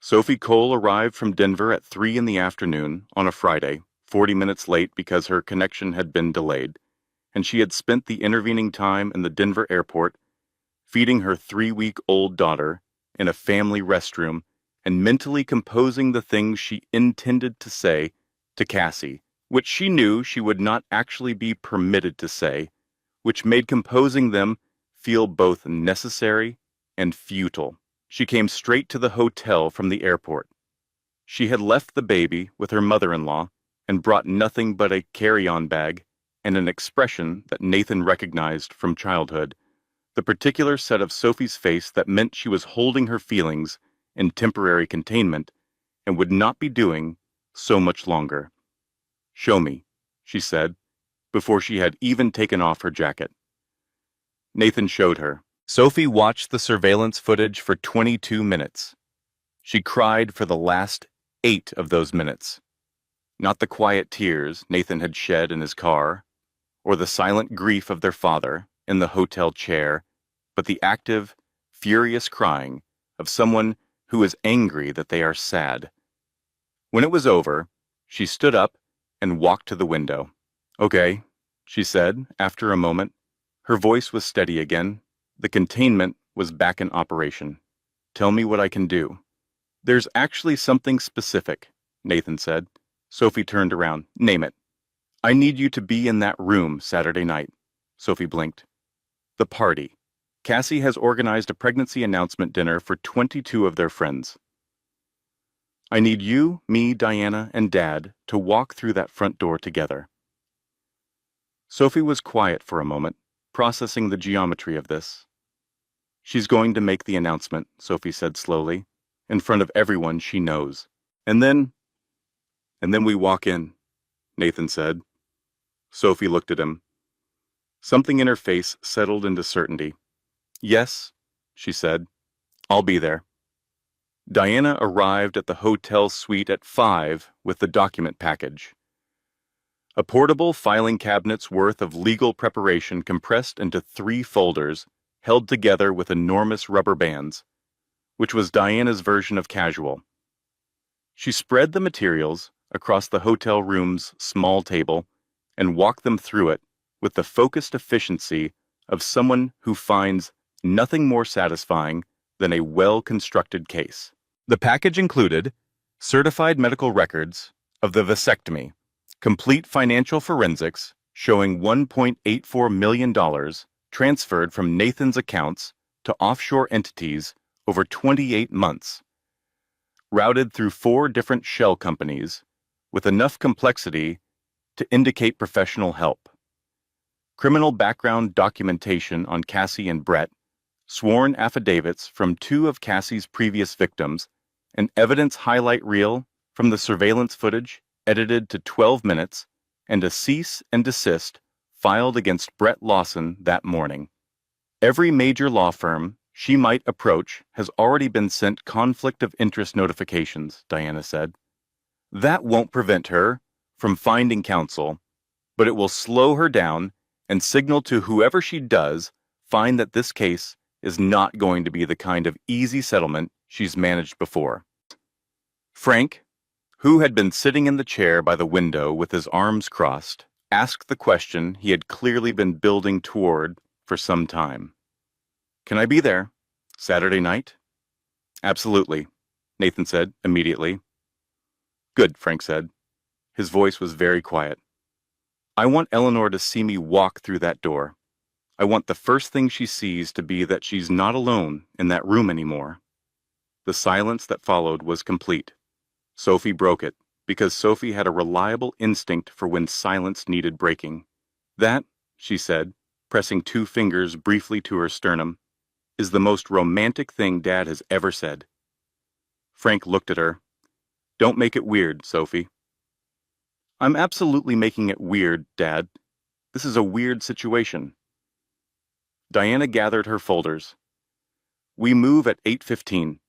Sophie Cole arrived from Denver at 3 in the afternoon on a Friday, 40 minutes late because her connection had been delayed, and she had spent the intervening time in the Denver airport feeding her 3-week-old daughter in a family restroom and mentally composing the things she intended to say to Cassie, which she knew she would not actually be permitted to say, which made composing them feel both necessary and futile. She came straight to the hotel from the airport. She had left the baby with her mother-in-law and brought nothing but a carry-on bag and an expression that Nathan recognized from childhood, the particular set of Sophie's face that meant she was holding her feelings in temporary containment and would not be doing so much longer. Show me, she said, before she had even taken off her jacket. Nathan showed her. Sophie watched the surveillance footage for 22 minutes. She cried for the last 8 of those minutes. Not the quiet tears Nathan had shed in his car, or the silent grief of their father in the hotel chair, but the active, furious crying of someone who is angry that they are sad. When it was over, she stood up and walked to the window. Okay, she said after a moment. Her voice was steady again. The containment was back in operation. Tell me what I can do. There's actually something specific, Nathan said. Sophie turned around. Name it. I need you to be in that room Saturday night. Sophie blinked. The party. Cassie has organized a pregnancy announcement dinner for 22 of their friends. I need you, me, Diana, and Dad to walk through that front door together. Sophie was quiet for a moment, processing the geometry of this. She's going to make the announcement, Sophie said slowly, in front of everyone she knows. And then we walk in, Nathan said. Sophie looked at him. Something in her face settled into certainty. Yes, she said. I'll be there. Diana arrived at the hotel suite at 5 with the document package. A portable filing cabinet's worth of legal preparation compressed into 3 folders, held together with enormous rubber bands, which was Diana's version of casual. She spread the materials across the hotel room's small table and walked them through it with the focused efficiency of someone who finds nothing more satisfying than a well-constructed case. The package included certified medical records of the vasectomy, complete financial forensics showing $1.84 million transferred from Nathan's accounts to offshore entities over 28 months, routed through 4 different shell companies with enough complexity to indicate professional help. Criminal background documentation on Cassie and Brett, sworn affidavits from 2 of Cassie's previous victims, an evidence highlight reel from the surveillance footage edited to 12 minutes, and a cease and desist filed against Brett Lawson that morning. Every major law firm she might approach has already been sent conflict of interest notifications, Diana said. That won't prevent her from finding counsel, but it will slow her down and signal to whoever she does find that this case is not going to be the kind of easy settlement she's managed before. Frank, who had been sitting in the chair by the window with his arms crossed, asked the question he had clearly been building toward for some time. Can I be there? Saturday night? Absolutely, Nathan said immediately. Good, Frank said. His voice was very quiet. I want Eleanor to see me walk through that door. I want the first thing she sees to be that she's not alone in that room anymore. The silence that followed was complete. Sophie broke it, because Sophie had a reliable instinct for when silence needed breaking. That, she said, pressing 2 fingers briefly to her sternum, is the most romantic thing Dad has ever said. Frank looked at her. Don't make it weird, Sophie. I'm absolutely making it weird, Dad. This is a weird situation. Diana gathered her folders. We move at 8:15.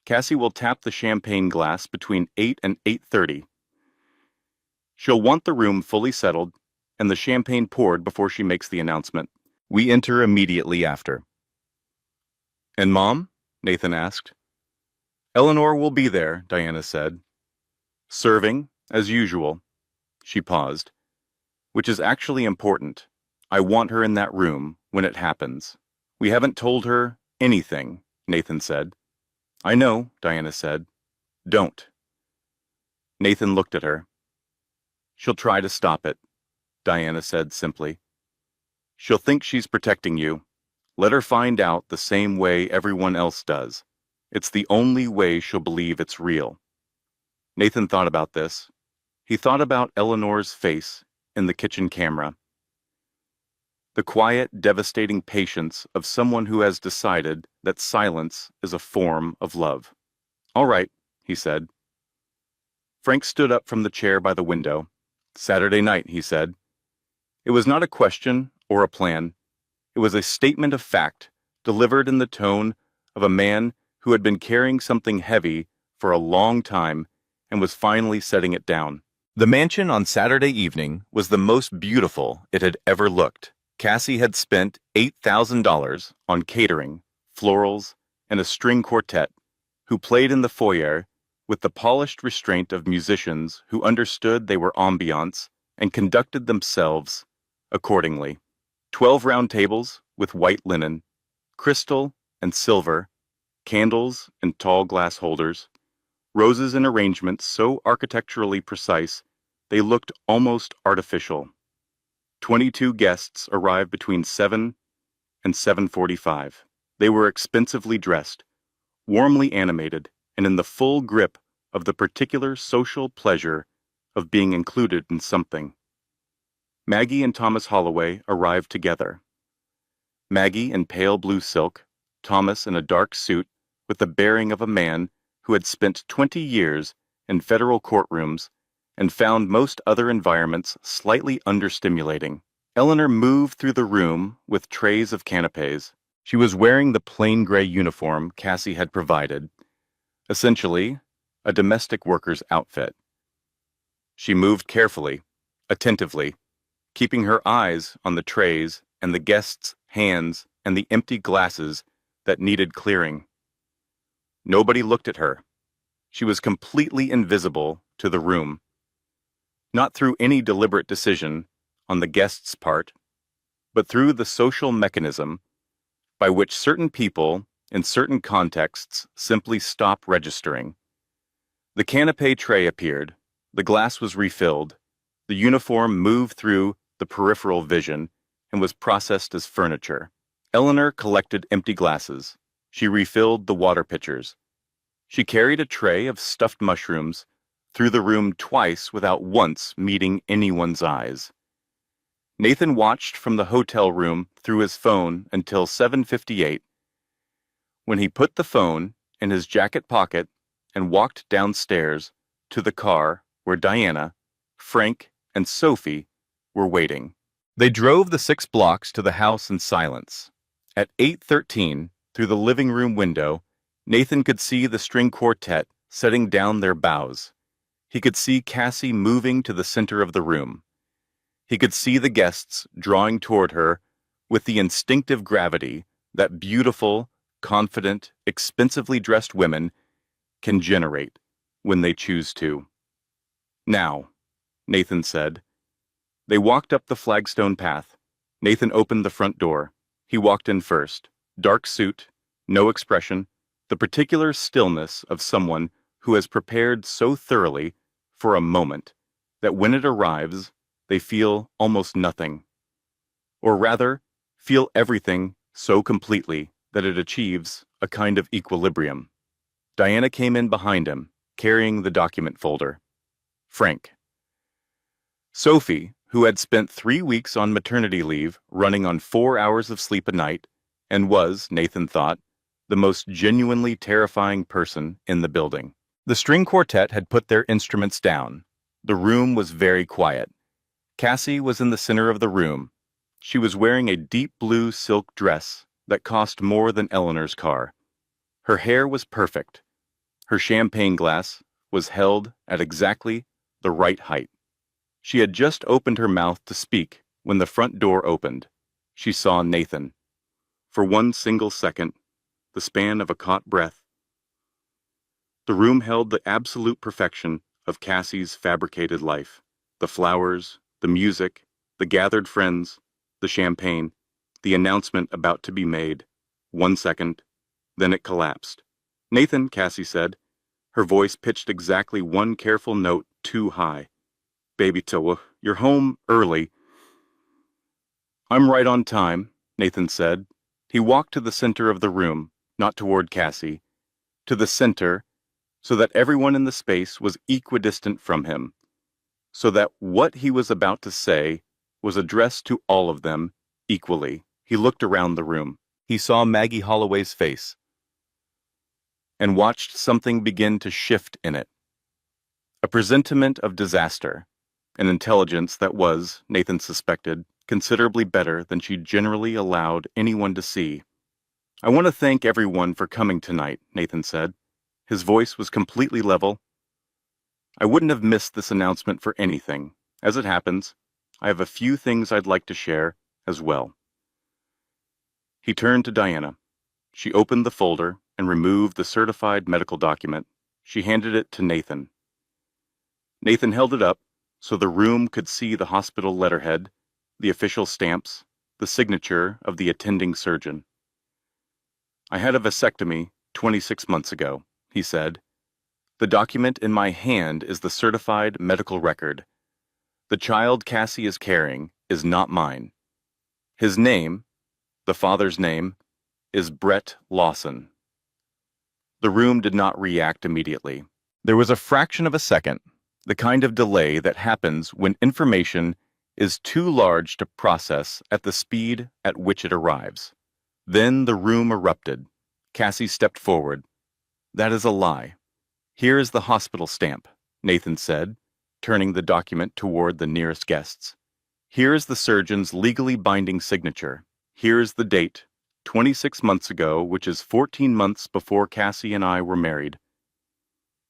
Cassie will tap the champagne glass between 8 and 8:30. She'll want the room fully settled and the champagne poured before she makes the announcement. We enter immediately after. And Mom? Nathan asked. Eleanor will be there, Diana said. Serving, as usual. She paused. Which is actually important. I want her in that room when it happens. We haven't told her anything, Nathan said. I know, Diana said. Don't. Nathan looked at her. She'll try to stop it, Diana said simply. She'll think she's protecting you. Let her find out the same way everyone else does. It's the only way she'll believe it's real. Nathan thought about this. He thought about Eleanor's face in the kitchen camera. The quiet, devastating patience of someone who has decided that silence is a form of love. All right, he said. Frank stood up from the chair by the window. Saturday night, he said. It was not a question or a plan. It was a statement of fact, delivered in the tone of a man who had been carrying something heavy for a long time and was finally setting it down. The mansion on Saturday evening was the most beautiful it had ever looked. Cassie had spent $8,000 on catering, florals, and a string quartet, who played in the foyer with the polished restraint of musicians who understood they were ambiance and conducted themselves accordingly. 12 round tables with white linen, crystal and silver, candles and tall glass holders, roses in arrangements so architecturally precise they looked almost artificial. 22 guests arrived between 7 and 7:45. They were expensively dressed, warmly animated, and in the full grip of the particular social pleasure of being included in something. Maggie and Thomas Holloway arrived together. Maggie in pale blue silk, Thomas in a dark suit with the bearing of a man who had spent 20 years in federal courtrooms and found most other environments slightly understimulating. Eleanor moved through the room with trays of canapes. She was wearing the plain gray uniform Cassie had provided, essentially a domestic worker's outfit. She moved carefully, attentively, keeping her eyes on the trays and the guests' hands and the empty glasses that needed clearing. Nobody looked at her. She was completely invisible to the room. Not through any deliberate decision on the guest's part, but through the social mechanism by which certain people in certain contexts simply stop registering. The canapé tray appeared, the glass was refilled, the uniform moved through the peripheral vision, and was processed as furniture. Eleanor collected empty glasses. She refilled the water pitchers. She carried a tray of stuffed mushrooms through the room twice without once meeting anyone's eyes. Nathan watched from the hotel room through his phone until 7:58, when he put the phone in his jacket pocket and walked downstairs to the car where Diana, Frank, and Sophie were waiting. They drove the 6 blocks to the house in silence. At 8:13, through the living room window, Nathan could see the string quartet setting down their bows. He could see Cassie moving to the center of the room. He could see the guests drawing toward her with the instinctive gravity that beautiful, confident, expensively dressed women can generate when they choose to. "Now," Nathan said. They walked up the flagstone path. Nathan opened the front door. He walked in first. Dark suit, no expression, the particular stillness of someone who has prepared so thoroughly for a moment that when it arrives, they feel almost nothing. Or rather, feel everything so completely that it achieves a kind of equilibrium. Diana came in behind him, carrying the document folder. Frank. Sophie, who had spent 3 weeks on maternity leave running on 4 hours of sleep a night, and was, Nathan thought, the most genuinely terrifying person in the building. The string quartet had put their instruments down. The room was very quiet. Cassie was in the center of the room. She was wearing a deep blue silk dress that cost more than Eleanor's car. Her hair was perfect. Her champagne glass was held at exactly the right height. She had just opened her mouth to speak when the front door opened. She saw Nathan. For one single second, the span of a caught breath, the room held the absolute perfection of Cassie's fabricated life. The flowers, the music, the gathered friends, the champagne, the announcement about to be made. 1 second, then it collapsed. "Nathan," Cassie said, her voice pitched exactly one careful note too high. "Baby Towa, you're home early." "I'm right on time," Nathan said. He walked to the center of the room, not toward Cassie, to the center, so that everyone in the space was equidistant from him, so that what he was about to say was addressed to all of them equally. He looked around the room. He saw Maggie Holloway's face and watched something begin to shift in it. A presentiment of disaster, an intelligence that was, Nathan suspected, considerably better than she generally allowed anyone to see. "I want to thank everyone for coming tonight," Nathan said. His voice was completely level. "I wouldn't have missed this announcement for anything. As it happens, I have a few things I'd like to share as well." He turned to Diana. She opened the folder and removed the certified medical document. She handed it to Nathan. Nathan held it up so the room could see the hospital letterhead, the official stamps, the signature of the attending surgeon. "I had a vasectomy 26 months ago," he said. "The document in my hand is the certified medical record. The child Cassie is carrying is not mine. His name, the father's name, is Brett Lawson." The room did not react immediately. There was a fraction of a second, the kind of delay that happens when information is too large to process at the speed at which it arrives. Then the room erupted. Cassie stepped forward. "That is a lie. Here is the hospital stamp," Nathan said, turning the document toward the nearest guests. "Here is the surgeon's legally binding signature. Here is the date, 26 months ago, which is 14 months before Cassie and I were married."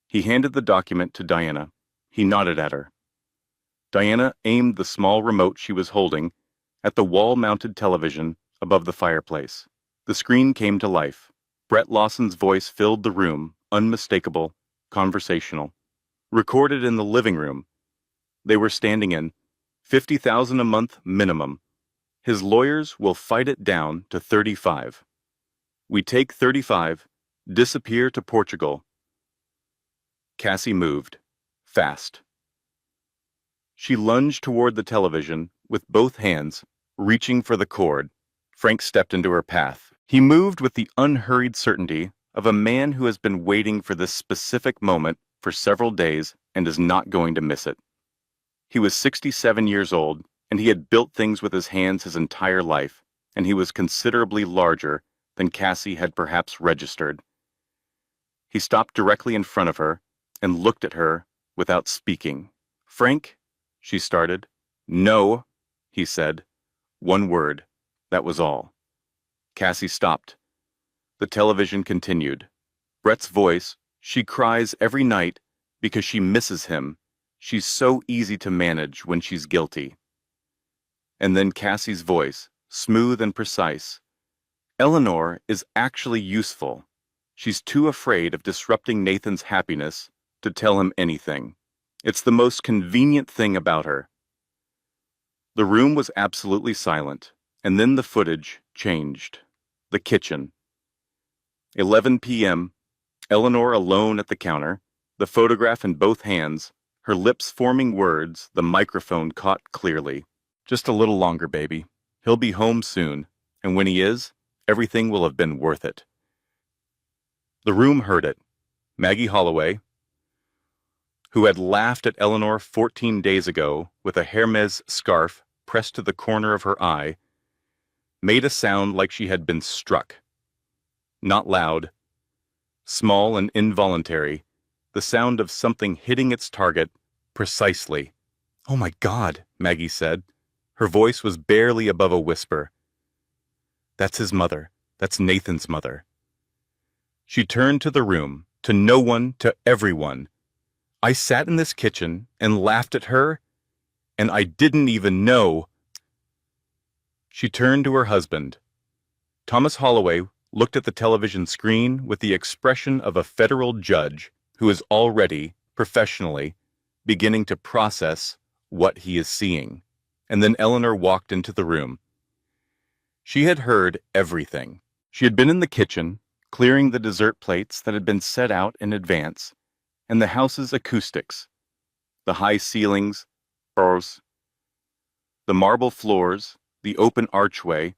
He handed the document to Diana. He nodded at her. Diana aimed the small remote she was holding at the wall-mounted television above the fireplace. The screen came to life. Brett Lawson's voice filled the room, unmistakable, conversational. Recorded in the living room. They were standing in. $50,000 a month minimum. His lawyers will fight it down to 35. We take 35, disappear to Portugal. Cassie moved. Fast. She lunged toward the television, with both hands, reaching for the cord, Frank stepped into her path. He moved with the unhurried certainty of a man who has been waiting for this specific moment for several days and is not going to miss it. He was 67 years old, and he had built things with his hands his entire life, and he was considerably larger than Cassie had perhaps registered. He stopped directly in front of her and looked at her without speaking. "Frank," she started. "No," he said. One word. That was all. Cassie stopped. The television continued. Brett's voice. "She cries every night because she misses him. She's so easy to manage when she's guilty." And then Cassie's voice, smooth and precise. "Eleanor is actually useful. She's too afraid of disrupting Nathan's happiness to tell him anything. It's the most convenient thing about her." The room was absolutely silent, and then the footage changed. The kitchen. 11 p.m., Eleanor alone at the counter, the photograph in both hands, her lips forming words the microphone caught clearly. "Just a little longer, baby. He'll be home soon, and when he is, everything will have been worth it." The room heard it. Maggie Holloway, who had laughed at Eleanor 14 days ago with a Hermes scarf pressed to the corner of her eye, made a sound like she had been struck. Not loud, small and involuntary, the sound of something hitting its target precisely. "Oh my God," Maggie said. Her voice was barely above a whisper. "That's his mother. That's Nathan's mother." She turned to the room, to no one, to everyone. "I sat in this kitchen and laughed at her, and I didn't even know." She turned to her husband. Thomas Holloway looked at the television screen with the expression of a federal judge who is already, professionally, beginning to process what he is seeing. And then Eleanor walked into the room. She had heard everything. She had been in the kitchen, clearing the dessert plates that had been set out in advance, and the house's acoustics, the high ceilings, the marble floors, the open archway,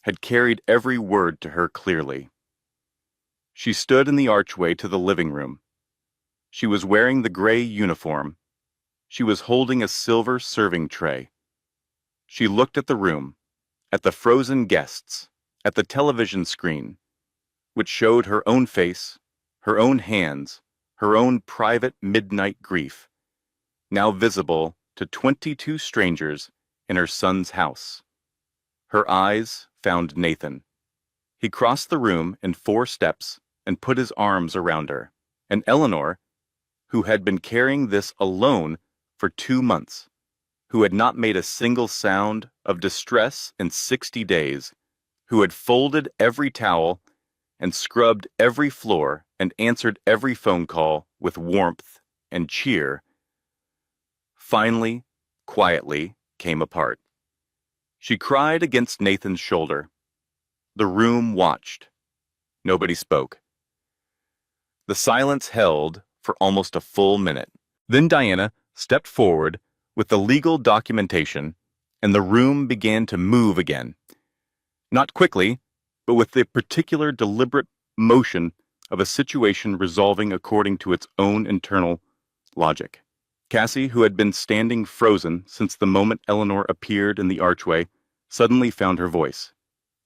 had carried every word to her clearly. She stood in the archway to the living room. She was wearing the gray uniform. She was holding a silver serving tray. She looked at the room, at the frozen guests, at the television screen, which showed her own face, her own hands, her own private midnight grief, now visible to 22 strangers in her son's house. Her eyes found Nathan. He crossed the room in 4 steps and put his arms around her. And Eleanor, who had been carrying this alone for 2 months, who had not made a single sound of distress in 60 days, who had folded every towel and scrubbed every floor and answered every phone call with warmth and cheer, finally, quietly came apart. She cried against Nathan's shoulder. The room watched. Nobody spoke. The silence held for almost a full minute. Then Diana stepped forward with the legal documentation, and the room began to move again. Not quickly, but with the particular deliberate motion of a situation resolving according to its own internal logic. Cassie, who had been standing frozen since the moment Eleanor appeared in the archway, suddenly found her voice.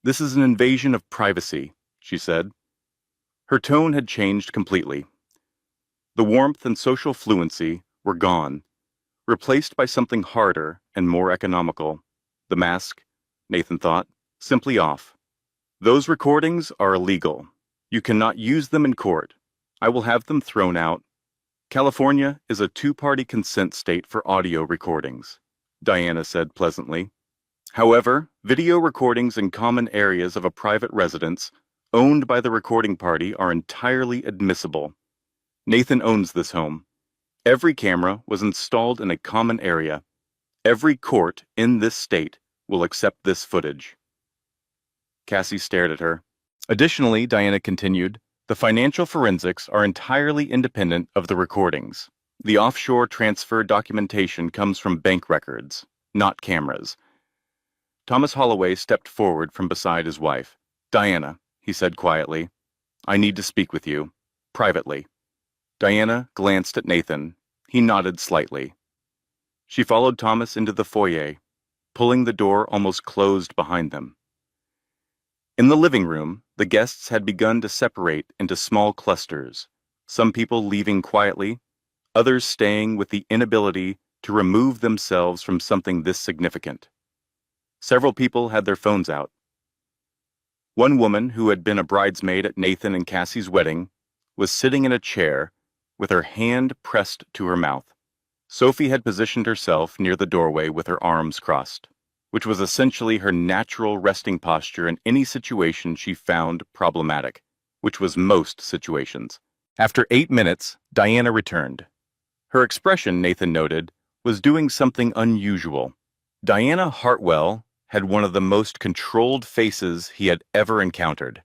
"This is an invasion of privacy," she said. Her tone had changed completely. The warmth and social fluency were gone, replaced by something harder and more economical. The mask, Nathan thought, simply off. "Those recordings are illegal. You cannot use them in court. I will have them thrown out. California is a 2-party consent state for audio recordings," Diana said pleasantly. "However, video recordings in common areas of a private residence owned by the recording party are entirely admissible. Nathan owns this home. Every camera was installed in a common area. Every court in this state will accept this footage." Cassie stared at her. "Additionally," Diana continued, "the financial forensics are entirely independent of the recordings. The offshore transfer documentation comes from bank records, not cameras. Thomas Holloway stepped forward from beside his wife. "Diana," he said quietly, "I need to speak with you. Privately." Diana glanced at Nathan. He nodded slightly. She followed Thomas into the foyer, pulling the door almost closed behind them. In the living room, the guests had begun to separate into small clusters, some people leaving quietly, others staying with the inability to remove themselves from something this significant. Several people had their phones out. One woman, who had been a bridesmaid at Nathan and Cassie's wedding, was sitting in a chair with her hand pressed to her mouth. Sophie had positioned herself near the doorway with her arms crossed, which was essentially her natural resting posture in any situation she found problematic, which was most situations. After 8 minutes, Diana returned. Her expression, Nathan noted, was doing something unusual. Diana Hartwell had one of the most controlled faces he had ever encountered.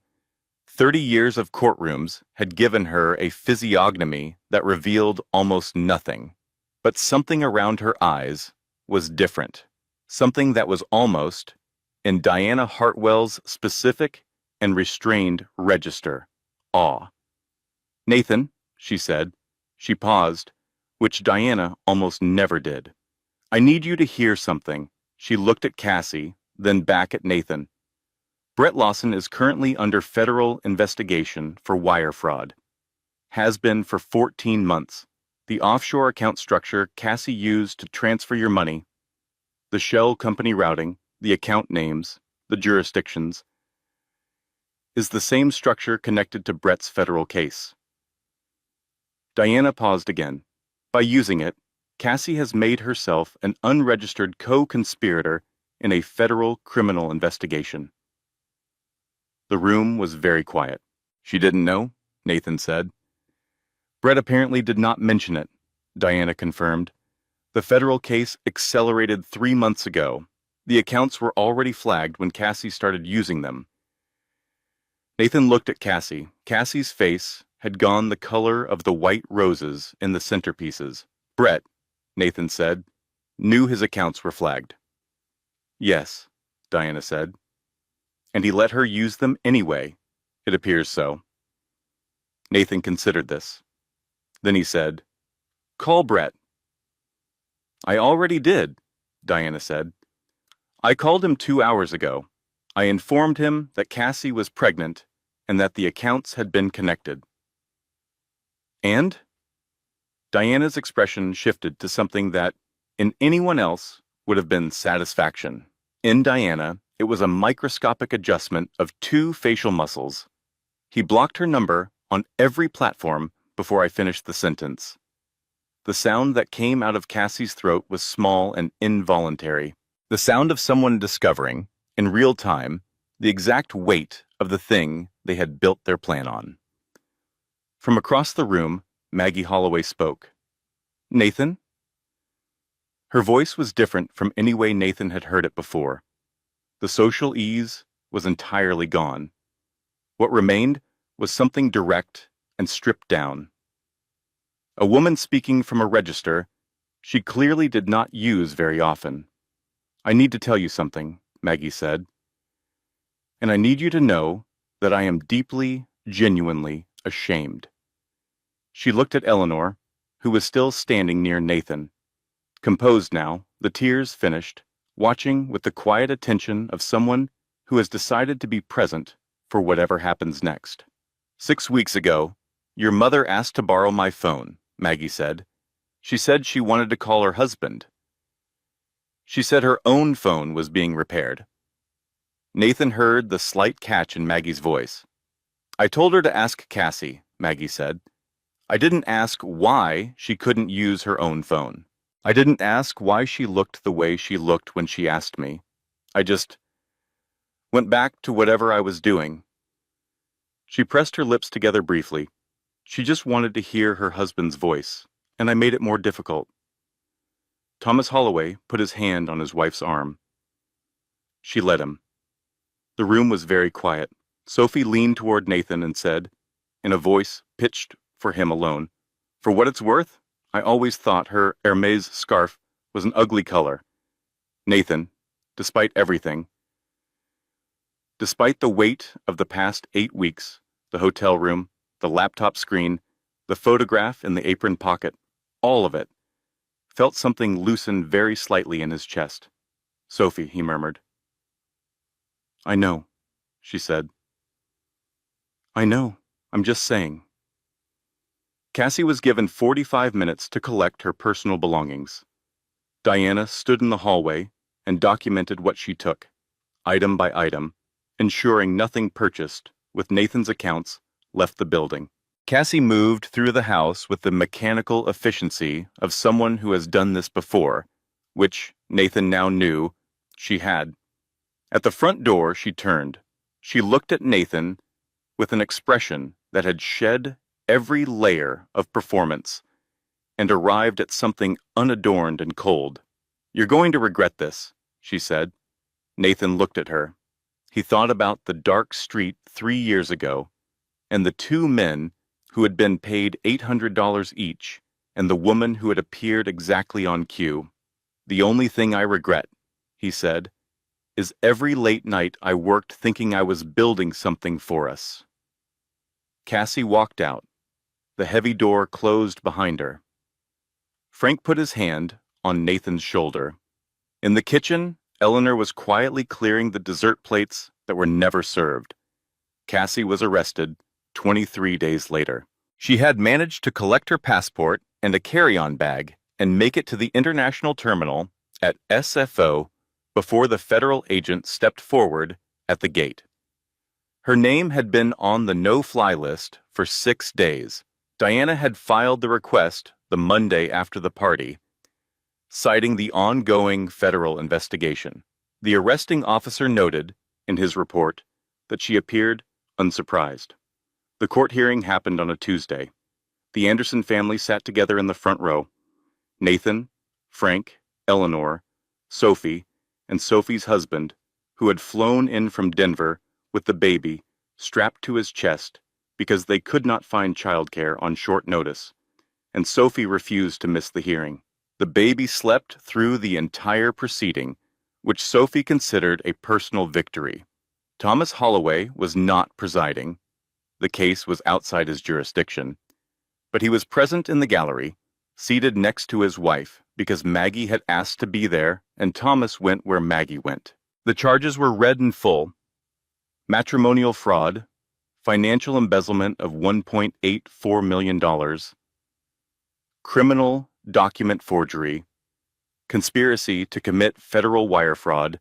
30 years of courtrooms had given her a physiognomy that revealed almost nothing. But something around her eyes was different. Something that was almost, in Diana Hartwell's specific and restrained register, awe. "Nathan," she said. She paused, which Diana almost never did. "I need you to hear something." She looked at Cassie, then back at Nathan. "Brett Lawson is currently under federal investigation for wire fraud. Has been for 14 months. The offshore account structure Cassie used to transfer your money, the shell company routing, the account names, the jurisdictions, is the same structure connected to Brett's federal case." Diana paused again. By using it, Cassie has made herself an unregistered co-conspirator in a federal criminal investigation. The room was very quiet. "She didn't know?" Nathan said. "Brett apparently did not mention it," Diana confirmed. "The federal case accelerated 3 months ago. The accounts were already flagged when Cassie started using them." Nathan looked at Cassie. Cassie's face had gone the color of the white roses in the centerpieces. "Brett," Nathan said, "knew his accounts were flagged." "Yes," Diana said. "And he let her use them anyway. It appears so." Nathan considered this. Then he said, "Call Brett." "I already did," Diana said. "I called him 2 hours ago. I informed him that Cassie was pregnant and that the accounts had been connected." "And?" Diana's expression shifted to something that, in anyone else, would have been satisfaction. In Diana, it was a microscopic adjustment of 2 facial muscles. "He blocked her number on every platform before I finished the sentence." The sound that came out of Cassie's throat was small and involuntary. The sound of someone discovering, in real time, the exact weight of the thing they had built their plan on. From across the room, Maggie Holloway spoke. "Nathan?" Her voice was different from any way Nathan had heard it before. The social ease was entirely gone. What remained was something direct and stripped down. A woman speaking from a register she clearly did not use very often. "I need to tell you something," Maggie said. "And I need you to know that I am deeply, genuinely ashamed." She looked at Eleanor, who was still standing near Nathan. Composed now, the tears finished, watching with the quiet attention of someone who has decided to be present for whatever happens next. "6 weeks ago, your mother asked to borrow my phone," Maggie said. "She said she wanted to call her husband. She said her own phone was being repaired." Nathan heard the slight catch in Maggie's voice. "I told her to ask Cassie," Maggie said. "I didn't ask why she couldn't use her own phone. I didn't ask why she looked the way she looked when she asked me. I just went back to whatever I was doing." She pressed her lips together briefly. She just wanted to hear her husband's voice, and I made it more difficult. Thomas Holloway put his hand on his wife's arm. She let him. The room was very quiet. Sophie leaned toward Nathan and said, in a voice pitched for him alone, "For what it's worth, I always thought her Hermes scarf was an ugly color. Nathan, despite everything, Despite the weight of the past 8 weeks, the hotel room, the laptop screen, the photograph in the apron pocket, all of it, felt something loosen very slightly in his chest. "Sophie," he murmured. "I know," she said. "I know. I'm just saying." Cassie was given 45 minutes to collect her personal belongings. Diana stood in the hallway and documented what she took, item by item, ensuring nothing purchased with Nathan's accounts left the building. Cassie moved through the house with the mechanical efficiency of someone who has done this before, which Nathan now knew she had. At the front door, she turned. She looked at Nathan with an expression that had shed every layer of performance and arrived at something unadorned and cold. "You're going to regret this," she said. Nathan looked at her. He thought about the dark street 3 years ago and the 2 men who had been paid $800 each and the woman who had appeared exactly on cue. "The only thing I regret," he said, "is every late night I worked thinking I was building something for us." Cassie walked out. The heavy door closed behind her. Frank put his hand on Nathan's shoulder. In the kitchen, Eleanor was quietly clearing the dessert plates that were never served. Cassie was arrested 23 days later. She had managed to collect her passport and a carry-on bag and make it to the international terminal at SFO before the federal agent stepped forward at the gate. Her name had been on the no-fly list for 6 days. Diana had filed the request the Monday after the party, citing the ongoing federal investigation. The arresting officer noted, in his report, that she appeared unsurprised. The court hearing happened on a Tuesday. The Anderson family sat together in the front row. Nathan, Frank, Eleanor, Sophie, and Sophie's husband, who had flown in from Denver with the baby strapped to his chest because they could not find childcare on short notice, and Sophie refused to miss the hearing. The baby slept through the entire proceeding, which Sophie considered a personal victory. Thomas Holloway was not presiding. The case was outside his jurisdiction, but he was present in the gallery, seated next to his wife because Maggie had asked to be there and Thomas went where Maggie went. The charges were read in full: matrimonial fraud, financial embezzlement of $1.84 million, criminal document forgery, conspiracy to commit federal wire fraud,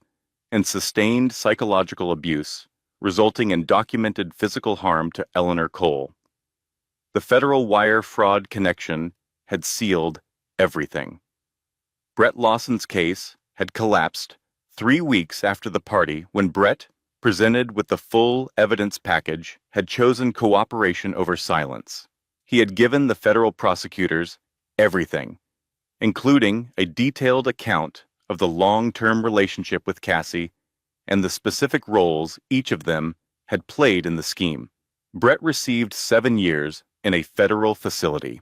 and sustained psychological abuse, resulting in documented physical harm to Eleanor Cole. The federal wire fraud connection had sealed everything. Brett Lawson's case had collapsed 3 weeks after the party when Brett, presented with the full evidence package, had chosen cooperation over silence. He had given the federal prosecutors everything, including a detailed account of the long-term relationship with Cassie and the specific roles each of them had played in the scheme. Brett received 7 years in a federal facility.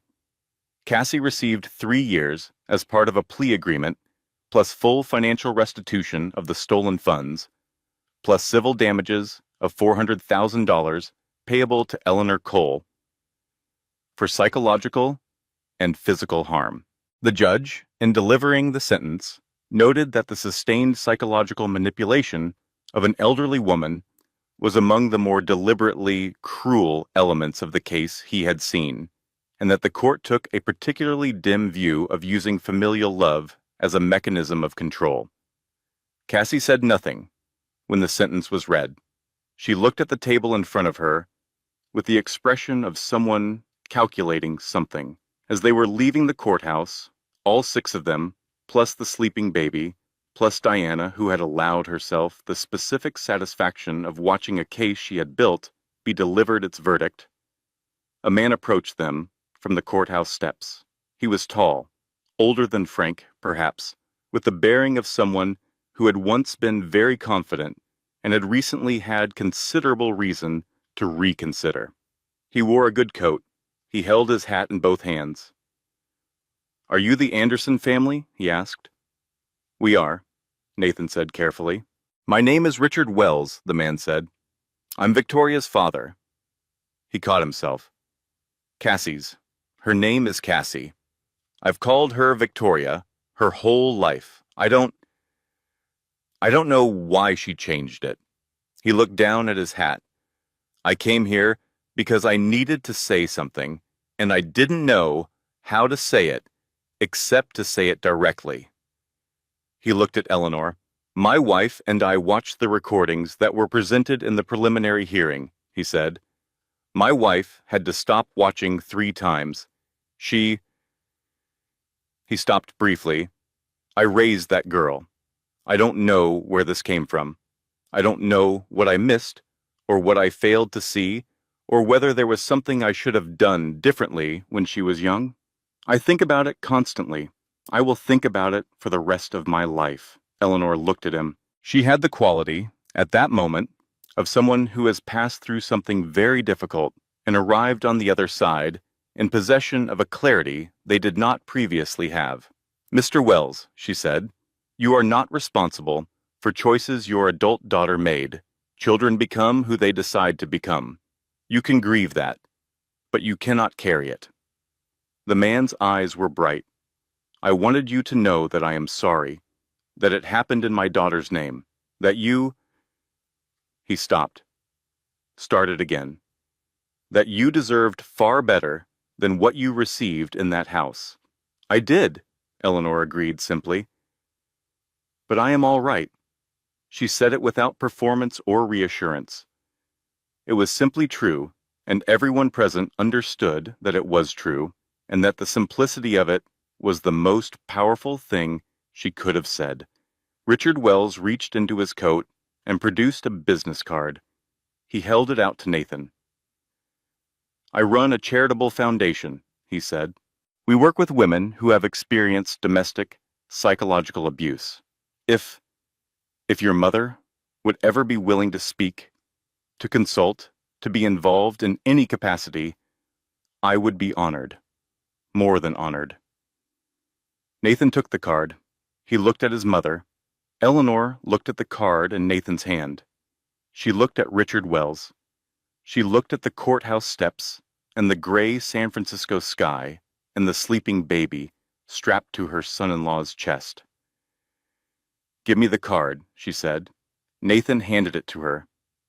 Cassie received 3 years as part of a plea agreement, plus full financial restitution of the stolen funds, plus civil damages of $400,000 payable to Eleanor Cole for psychological and physical harm. The judge, in delivering the sentence, noted that the sustained psychological manipulation of an elderly woman was among the more deliberately cruel elements of the case he had seen, and that the court took a particularly dim view of using familial love as a mechanism of control. Cassie said nothing when the sentence was read. She looked at the table in front of her with the expression of someone calculating something. As they were leaving the courthouse, all 6 of them, plus the sleeping baby, plus Diana, who had allowed herself the specific satisfaction of watching a case she had built be delivered its verdict, a man approached them from the courthouse steps. He was tall, older than Frank, perhaps, with the bearing of someone who had once been very confident and had recently had considerable reason to reconsider. He wore a good coat. He held his hat in both hands. "Are you the Anderson family?" he asked. "We are," Nathan said carefully. My name is Richard Wells, the man said. I'm Victoria's father. He caught himself. Cassie's. Her name is Cassie. I've called her Victoria her whole life. I don't know why she changed it. He looked down at his hat. I came here because I needed to say something, and I didn't know how to say it except to say it directly. He looked at Eleanor. My wife and I watched the recordings that were presented in the preliminary hearing, he said. My wife had to stop watching 3 times. He stopped briefly. I raised that girl. I don't know where this came from. I don't know what I missed, or what I failed to see, or whether there was something I should have done differently when she was young. I think about it constantly. I will think about it for the rest of my life. Eleanor looked at him. She had the quality, at that moment, of someone who has passed through something very difficult and arrived on the other side in possession of a clarity they did not previously have. Mr. Wells, she said, you are not responsible for choices your adult daughter made. Children become who they decide to become. You can grieve that, but you cannot carry it. The man's eyes were bright. I wanted you to know that I am sorry, that it happened in my daughter's name, that you... He stopped, started again. That you deserved far better than what you received in that house. I did, Eleanor agreed simply. But I am all right. She said it without performance or reassurance. It was simply true, and everyone present understood that it was true, and that the simplicity of it was the most powerful thing she could have said. Richard Wells reached into his coat and produced a business card. He held it out to Nathan. I run a charitable foundation, he said. We work with women who have experienced domestic, psychological abuse. If your mother would ever be willing to speak, to consult, to be involved in any capacity, I would be honored. More than honored. Nathan took the card. He looked at his mother. Eleanor looked at the card in Nathan's hand. She looked at Richard Wells. She looked at the courthouse steps and the gray San Francisco sky and the sleeping baby strapped to her son-in-law's chest. Give me the card, she said. Nathan handed it to her.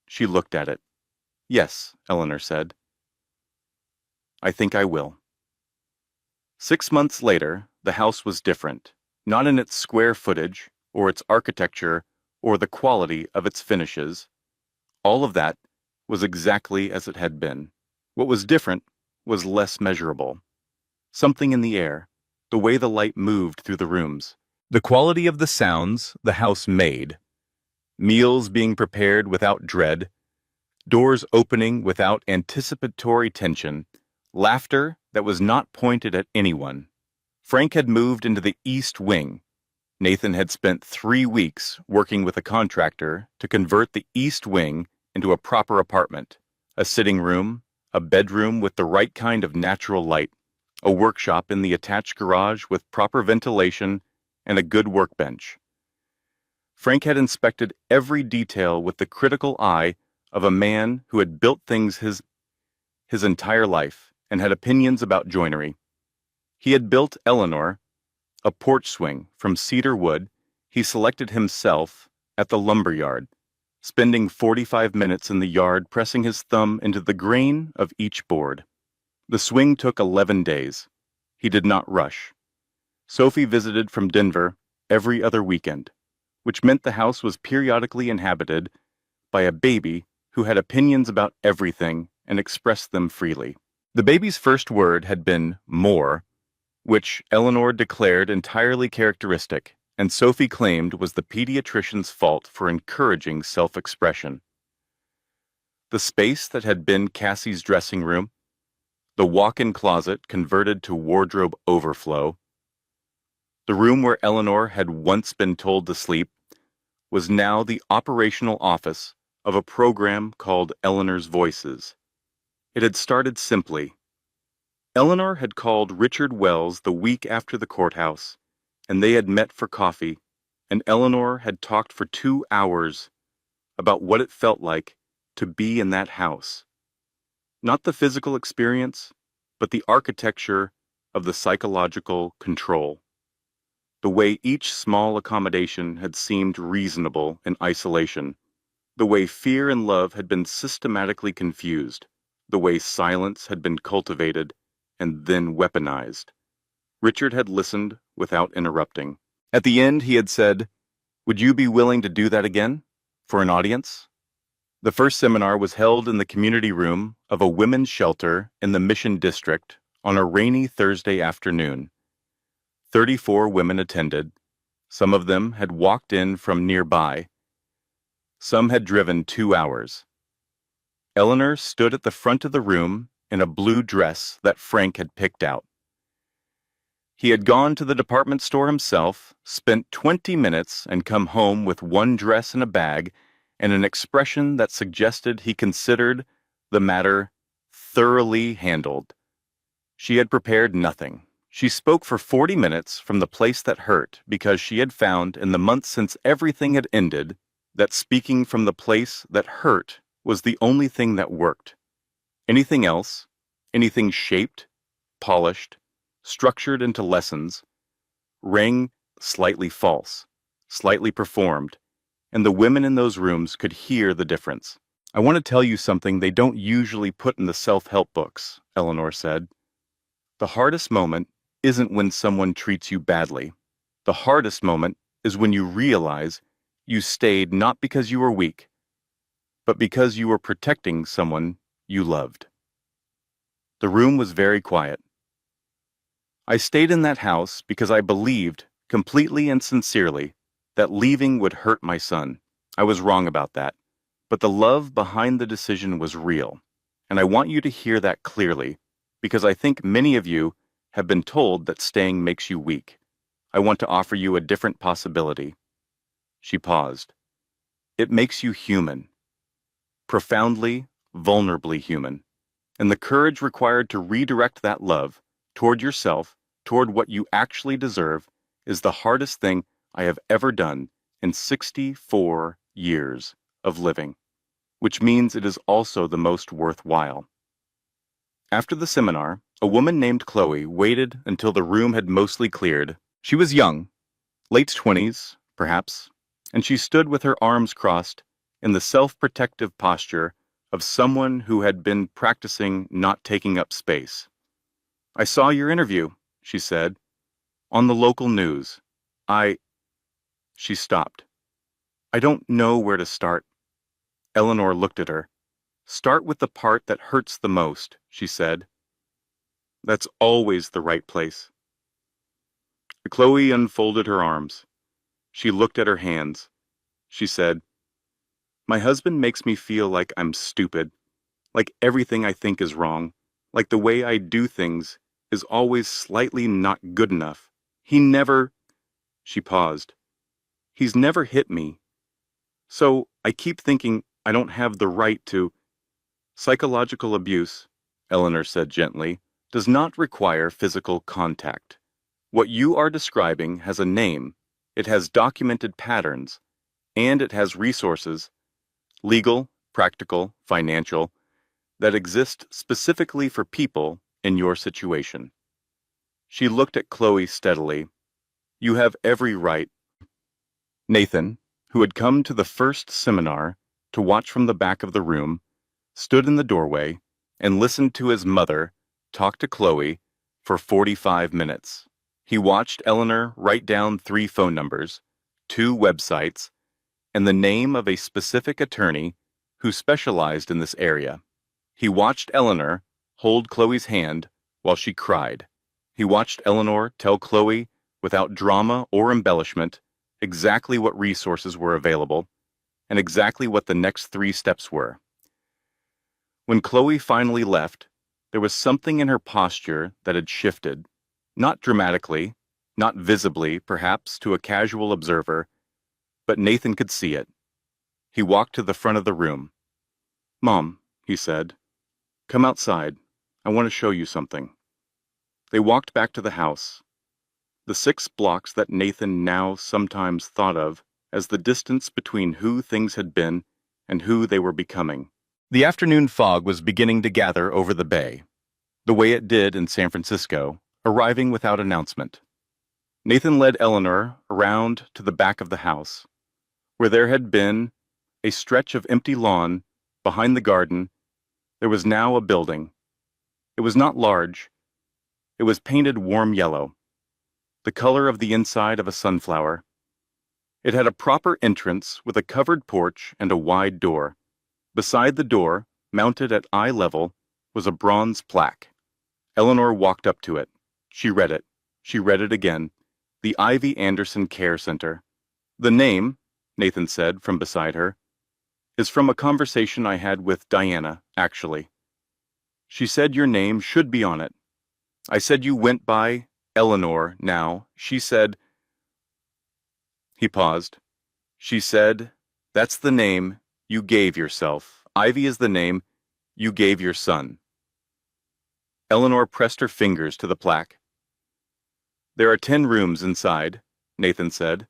She looked at it. Yes, Eleanor said. I think I will. 6 months later, the house was different, not in its square footage, or its architecture, or the quality of its finishes. All of that was exactly as it had been. What was different was less measurable. Something in the air, the way the light moved through the rooms, the quality of the sounds the house made, meals being prepared without dread, doors opening without anticipatory tension, laughter that was not pointed at anyone. Frank had moved into the East Wing. Nathan had spent 3 weeks working with a contractor to convert the East Wing into a proper apartment, a sitting room, a bedroom with the right kind of natural light, a workshop in the attached garage with proper ventilation, and a good workbench. Frank had inspected every detail with the critical eye of a man who had built things his entire life and had opinions about joinery. He had built Eleanor a porch swing from cedar wood he selected himself at the lumber yard, spending 45 minutes in the yard pressing his thumb into the grain of each board. The swing took 11 days. He did not rush. Sophie visited from Denver every other weekend, which meant the house was periodically inhabited by a baby who had opinions about everything and expressed them freely. The baby's first word had been more, which Eleanor declared entirely characteristic, and Sophie claimed was the pediatrician's fault for encouraging self-expression. The space that had been Cassie's dressing room, the walk-in closet converted to wardrobe overflow, the room where Eleanor had once been told to sleep, was now the operational office of a program called Eleanor's Voices. It had started simply. Eleanor had called Richard Wells the week after the courthouse, and they had met for coffee and Eleanor had talked for 2 hours about what it felt like to be in that house. Not the physical experience, but the architecture of the psychological control. The way each small accommodation had seemed reasonable in isolation. The way fear and love had been systematically confused. The way silence had been cultivated and then weaponized. Richard had listened without interrupting. At the end, he had said, "Would you be willing to do that again? For an audience?" The first seminar was held in the community room of a women's shelter in the Mission District on a rainy Thursday afternoon. 34 women attended. Some of them had walked in from nearby. Some had driven 2 hours. Eleanor stood at the front of the room in a blue dress that Frank had picked out. He had gone to the department store himself, spent 20 minutes, and come home with one dress in a bag and an expression that suggested he considered the matter thoroughly handled. She had prepared nothing. She spoke for 40 minutes from the place that hurt because she had found in the months since everything had ended that speaking from the place that hurt was the only thing that worked. Anything else, anything shaped, polished, structured into lessons, rang slightly false, slightly performed, and the women in those rooms could hear the difference. "I want to tell you something they don't usually put in the self-help books," Eleanor said. "The hardest moment isn't when someone treats you badly. The hardest moment is when you realize you stayed not because you were weak, but because you were protecting someone you loved." The room was very quiet. "I stayed in that house because I believed, completely and sincerely, that leaving would hurt my son. I was wrong about that. But the love behind the decision was real. And I want you to hear that clearly, because I think many of you have been told that staying makes you weak. I want to offer you a different possibility." She paused. "It makes you human. Profoundly, vulnerably human. And the courage required to redirect that love toward yourself, toward what you actually deserve, is the hardest thing I have ever done in 64 years of living, which means it is also the most worthwhile." After the seminar, a woman named Chloe waited until the room had mostly cleared. She was young, late 20s, perhaps, and she stood with her arms crossed in the self-protective posture of someone who had been practicing not taking up space. "I saw your interview," she said, "on the local news. She stopped. "I don't know where to start." Eleanor looked at her. "Start with the part that hurts the most," she said. "That's always the right place." Chloe unfolded her arms. She looked at her hands. She said, "My husband makes me feel like I'm stupid, like everything I think is wrong, like the way I do things is always slightly not good enough. He never—" She paused. "He's never hit me. So I keep thinking I don't have the right to—" "Psychological abuse," Eleanor said gently, "does not require physical contact. What you are describing has a name, it has documented patterns, and it has resources, legal, practical, financial, that exist specifically for people in your situation." She looked at Chloe steadily. "You have every right." Nathan, who had come to the first seminar to watch from the back of the room, stood in the doorway and listened to his mother talk to Chloe for 45 minutes. He watched Eleanor write down 3 phone numbers, 2 websites, and the name of a specific attorney who specialized in this area. He watched Eleanor hold Chloe's hand while she cried. He watched Eleanor tell Chloe, without drama or embellishment, exactly what resources were available and exactly what the next 3 steps were. When Chloe finally left, there was something in her posture that had shifted, not dramatically, not visibly, perhaps, to a casual observer, but Nathan could see it. He walked to the front of the room. "Mom," he said, "come outside. I want to show you something." They walked back to the house. The 6 blocks that Nathan now sometimes thought of as the distance between who things had been and who they were becoming. The afternoon fog was beginning to gather over the bay, the way it did in San Francisco, arriving without announcement. Nathan led Eleanor around to the back of the house, where there had been a stretch of empty lawn behind the garden. There was now a building. It was not large. It was painted warm yellow, the color of the inside of a sunflower. It had a proper entrance with a covered porch and a wide door. Beside the door, mounted at eye level, was a bronze plaque. Eleanor walked up to it. She read it. She read it again. The Ivy Anderson Care Center. The name, Nathan said from beside her, is from a conversation I had with Diana, actually. She said your name should be on it. I said you went by Eleanor now. She said... He paused. She said, that's the name you gave yourself. Ivy is the name you gave your son. Eleanor pressed her fingers to the plaque. There are 10 rooms inside, Nathan said.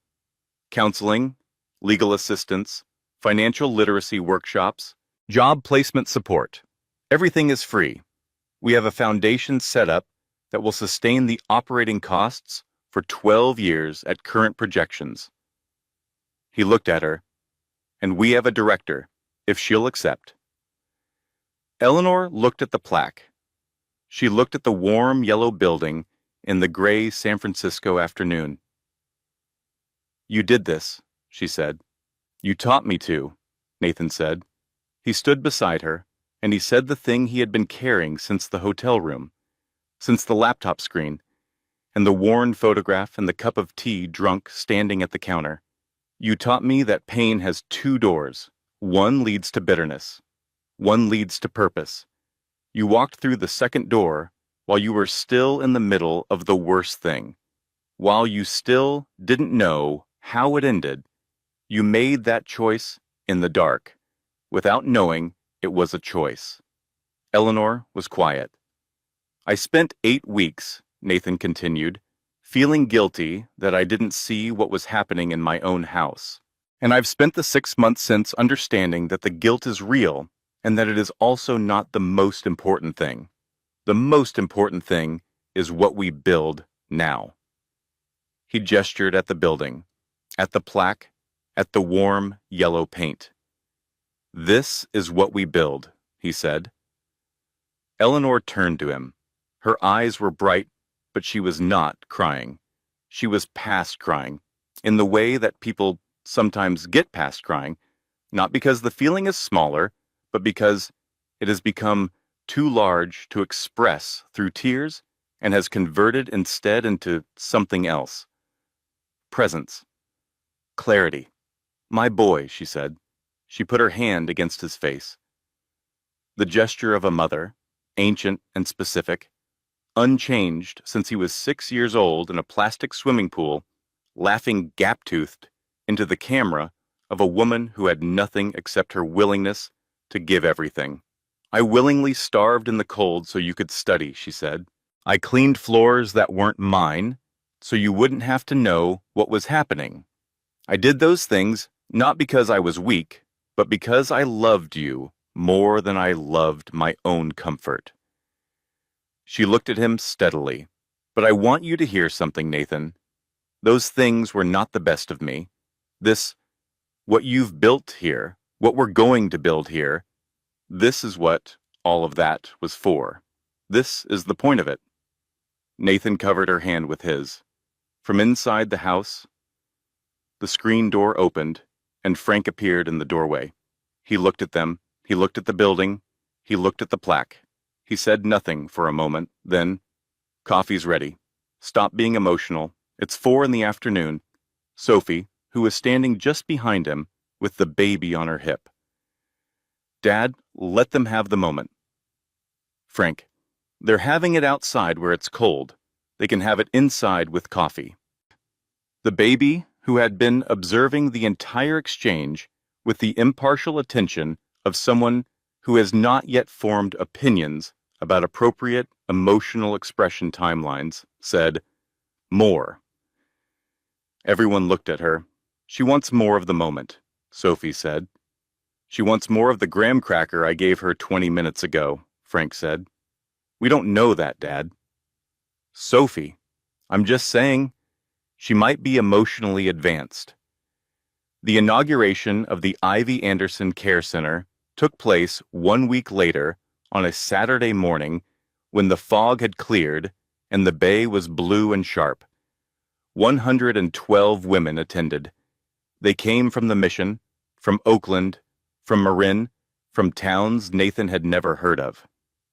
Counseling, legal assistance, financial literacy workshops, job placement support. Everything is free. We have a foundation set up that will sustain the operating costs for 12 years at current projections. He looked at her, and we have a director, if she'll accept. Eleanor looked at the plaque. She looked at the warm yellow building in the gray San Francisco afternoon. You did this, she said. You taught me to, Nathan said. He stood beside her, and he said the thing he had been carrying since the hotel room, since the laptop screen, and the worn photograph and the cup of tea drunk standing at the counter. You taught me that pain has 2 doors. One leads to bitterness. One leads to purpose. You walked through the second door while you were still in the middle of the worst thing. While you still didn't know how it ended, you made that choice in the dark, without knowing it was a choice. Eleanor was quiet. I spent 8 weeks, Nathan continued, feeling guilty that I didn't see what was happening in my own house. And I've spent the 6 months since understanding that the guilt is real and that it is also not the most important thing. The most important thing is what we build now. He gestured at the building, at the plaque, at the warm yellow paint. This is what we build, he said. Eleanor turned to him. Her eyes were bright, but she was not crying. She was past crying, in the way that people sometimes get past crying, not because the feeling is smaller, but because it has become too large to express through tears and has converted instead into something else. Presence. Clarity. My boy, she said. She put her hand against his face. The gesture of a mother, ancient and specific, unchanged since he was 6 years old in a plastic swimming pool, laughing gap-toothed into the camera of a woman who had nothing except her willingness to give everything. I willingly starved in the cold so you could study, she said. I cleaned floors that weren't mine so you wouldn't have to know what was happening. I did those things not because I was weak, but because I loved you more than I loved my own comfort. She looked at him steadily. But I want you to hear something, Nathan. Those things were not the best of me. What you've built here, what we're going to build here, this is what all of that was for. This is the point of it. Nathan covered her hand with his. From inside the house, the screen door opened, and Frank appeared in the doorway. He looked at them. He looked at the building. He looked at the plaque. He said nothing for a moment, then, coffee's ready. Stop being emotional. It's 4 p.m. Sophie, who was standing just behind him with the baby on her hip. Dad, let them have the moment. Frank, they're having it outside where it's cold. They can have it inside with coffee. The baby, who had been observing the entire exchange with the impartial attention of someone who has not yet formed opinions about appropriate emotional expression timelines, said, More. Everyone looked at her. She wants more of the moment, Sophie said. She wants more of the graham cracker I gave her 20 minutes ago, Frank said. We don't know that, Dad. Sophie, I'm just saying, she might be emotionally advanced. The inauguration of the Ivy Anderson Care Center took place 1 week later on a Saturday morning when the fog had cleared and the bay was blue and sharp. 112 women attended. They came from the Mission, from Oakland, from Marin, from towns Nathan had never heard of.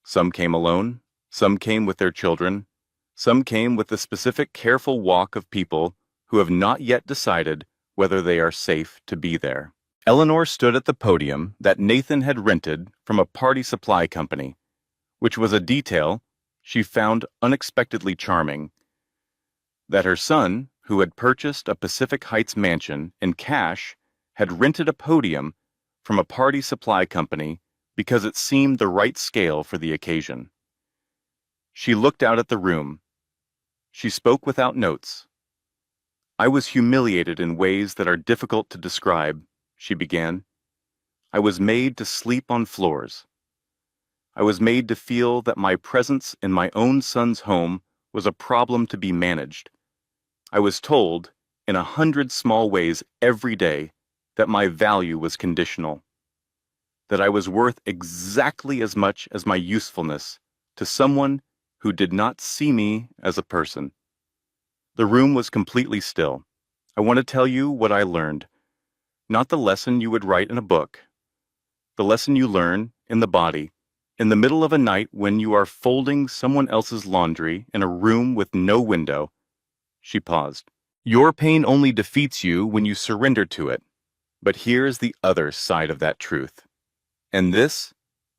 Some came alone, some came with their children, some came with the specific careful walk of people who have not yet decided whether they are safe to be there. Eleanor stood at the podium that Nathan had rented from a party supply company, which was a detail she found unexpectedly charming. That her son, who had purchased a Pacific Heights mansion in cash, had rented a podium from a party supply company because it seemed the right scale for the occasion. She looked out at the room. She spoke without notes. I was humiliated in ways that are difficult to describe, she began. I was made to sleep on floors. I was made to feel that my presence in my own son's home was a problem to be managed. I was told, in 100 small ways every day, that my value was conditional, that I was worth exactly as much as my usefulness to someone who did not see me as a person. The room was completely still. I want to tell you what I learned. Not the lesson you would write in a book. The lesson you learn in the body, in the middle of a night when you are folding someone else's laundry in a room with no window. She paused. Your pain only defeats you when you surrender to it. But here's the other side of that truth. And this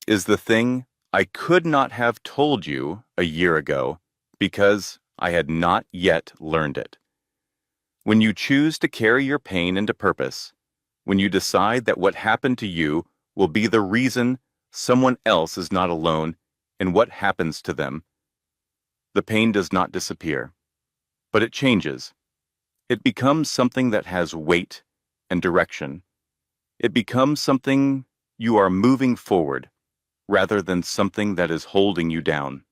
is the thing I could not have told you a year ago because I had not yet learned it. When you choose to carry your pain into purpose, when you decide that what happened to you will be the reason someone else is not alone in what happens to them, the pain does not disappear, but it changes. It becomes something that has weight and direction. It becomes something you are moving forward, rather than something that is holding you down.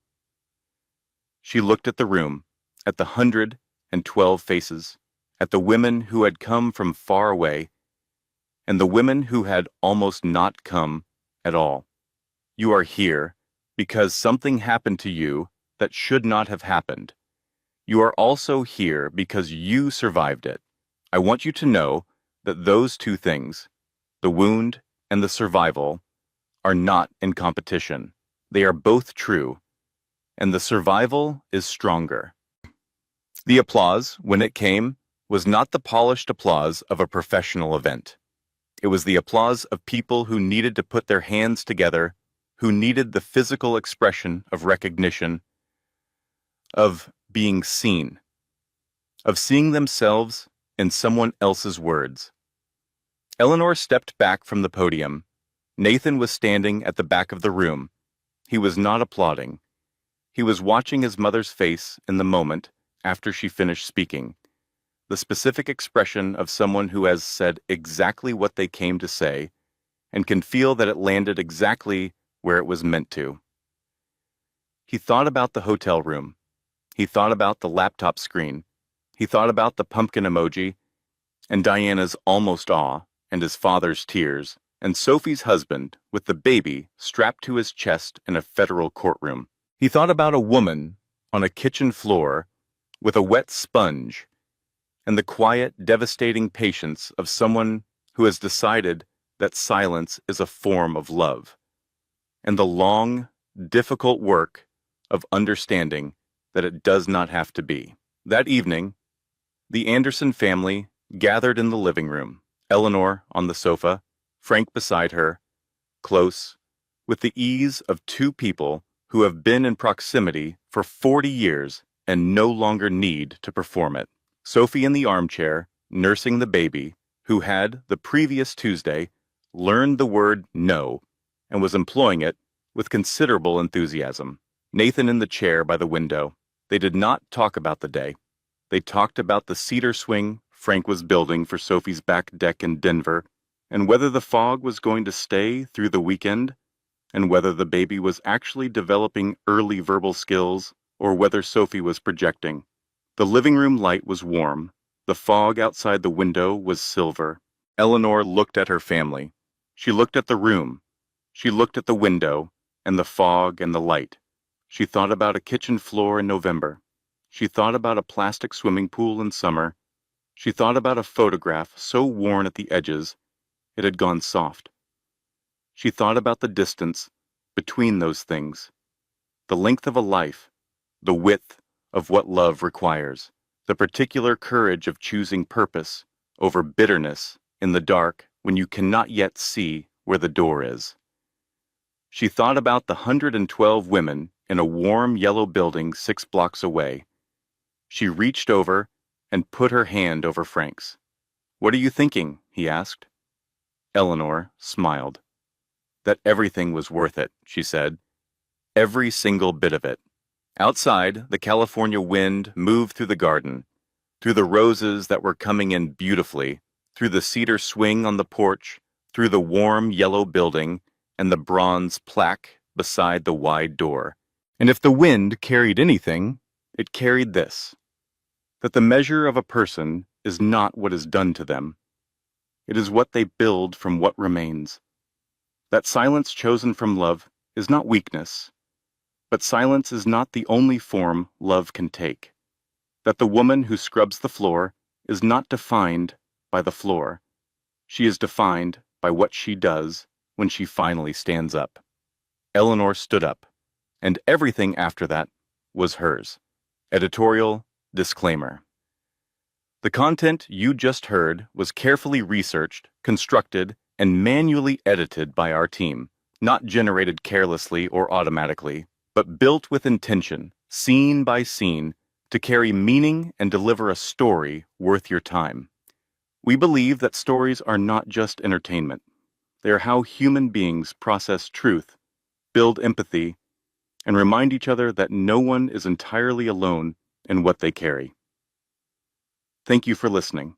She looked at the room, at the 112 faces, at the women who had come from far away, and the women who had almost not come at all. You are here because something happened to you that should not have happened. You are also here because you survived it. I want you to know that those two things, the wound and the survival, are not in competition. They are both true, and the survival is stronger. The applause, when it came, was not the polished applause of a professional event. It was the applause of people who needed to put their hands together, who needed the physical expression of recognition, of being seen, of seeing themselves in someone else's words. Eleanor stepped back from the podium. Nathan was standing at the back of the room. He was not applauding. He was watching his mother's face in the moment after she finished speaking, the specific expression of someone who has said exactly what they came to say and can feel that it landed exactly where it was meant to. He thought about the hotel room. He thought about the laptop screen. He thought about the pumpkin emoji and Diana's almost awe and his father's tears and Sophie's husband with the baby strapped to his chest in a federal courtroom. He thought about a woman on a kitchen floor with a wet sponge and the quiet, devastating patience of someone who has decided that silence is a form of love, and the long, difficult work of understanding that it does not have to be. That evening, the Anderson family gathered in the living room, Eleanor on the sofa, Frank beside her, close, with the ease of two people who have been in proximity for 40 years and no longer need to perform it. Sophie in the armchair, nursing the baby, who had, the previous Tuesday, learned the word no and was employing it with considerable enthusiasm. Nathan in the chair by the window. They did not talk about the day. They talked about the cedar swing Frank was building for Sophie's back deck in Denver, and whether the fog was going to stay through the weekend, and whether the baby was actually developing early verbal skills, or whether Sophie was projecting. The living room light was warm. The fog outside the window was silver. Eleanor looked at her family. She looked at the room. She looked at the window, and the fog and the light. She thought about a kitchen floor in November. She thought about a plastic swimming pool in summer. She thought about a photograph so worn at the edges it had gone soft. She thought about the distance between those things, the length of a life, the width of what love requires, the particular courage of choosing purpose over bitterness in the dark when you cannot yet see where the door is. She thought about the 112 women in a warm yellow building 6 blocks away. She reached over and put her hand over Frank's. "What are you thinking?" he asked. Eleanor smiled. "That everything was worth it," she said. "Every single bit of it." Outside, the California wind moved through the garden, through the roses that were coming in beautifully, through the cedar swing on the porch, through the warm yellow building, and the bronze plaque beside the wide door. And if the wind carried anything, it carried this: that the measure of a person is not what is done to them. It is what they build from what remains. That silence chosen from love is not weakness, but silence is not the only form love can take. That the woman who scrubs the floor is not defined by the floor. She is defined by what she does when she finally stands up. Eleanor stood up, and everything after that was hers. Editorial disclaimer. The content you just heard was carefully researched, constructed, and manually edited by our team, not generated carelessly or automatically, but built with intention, scene by scene, to carry meaning and deliver a story worth your time. We believe that stories are not just entertainment. They are how human beings process truth, build empathy, and remind each other that no one is entirely alone in what they carry. Thank you for listening.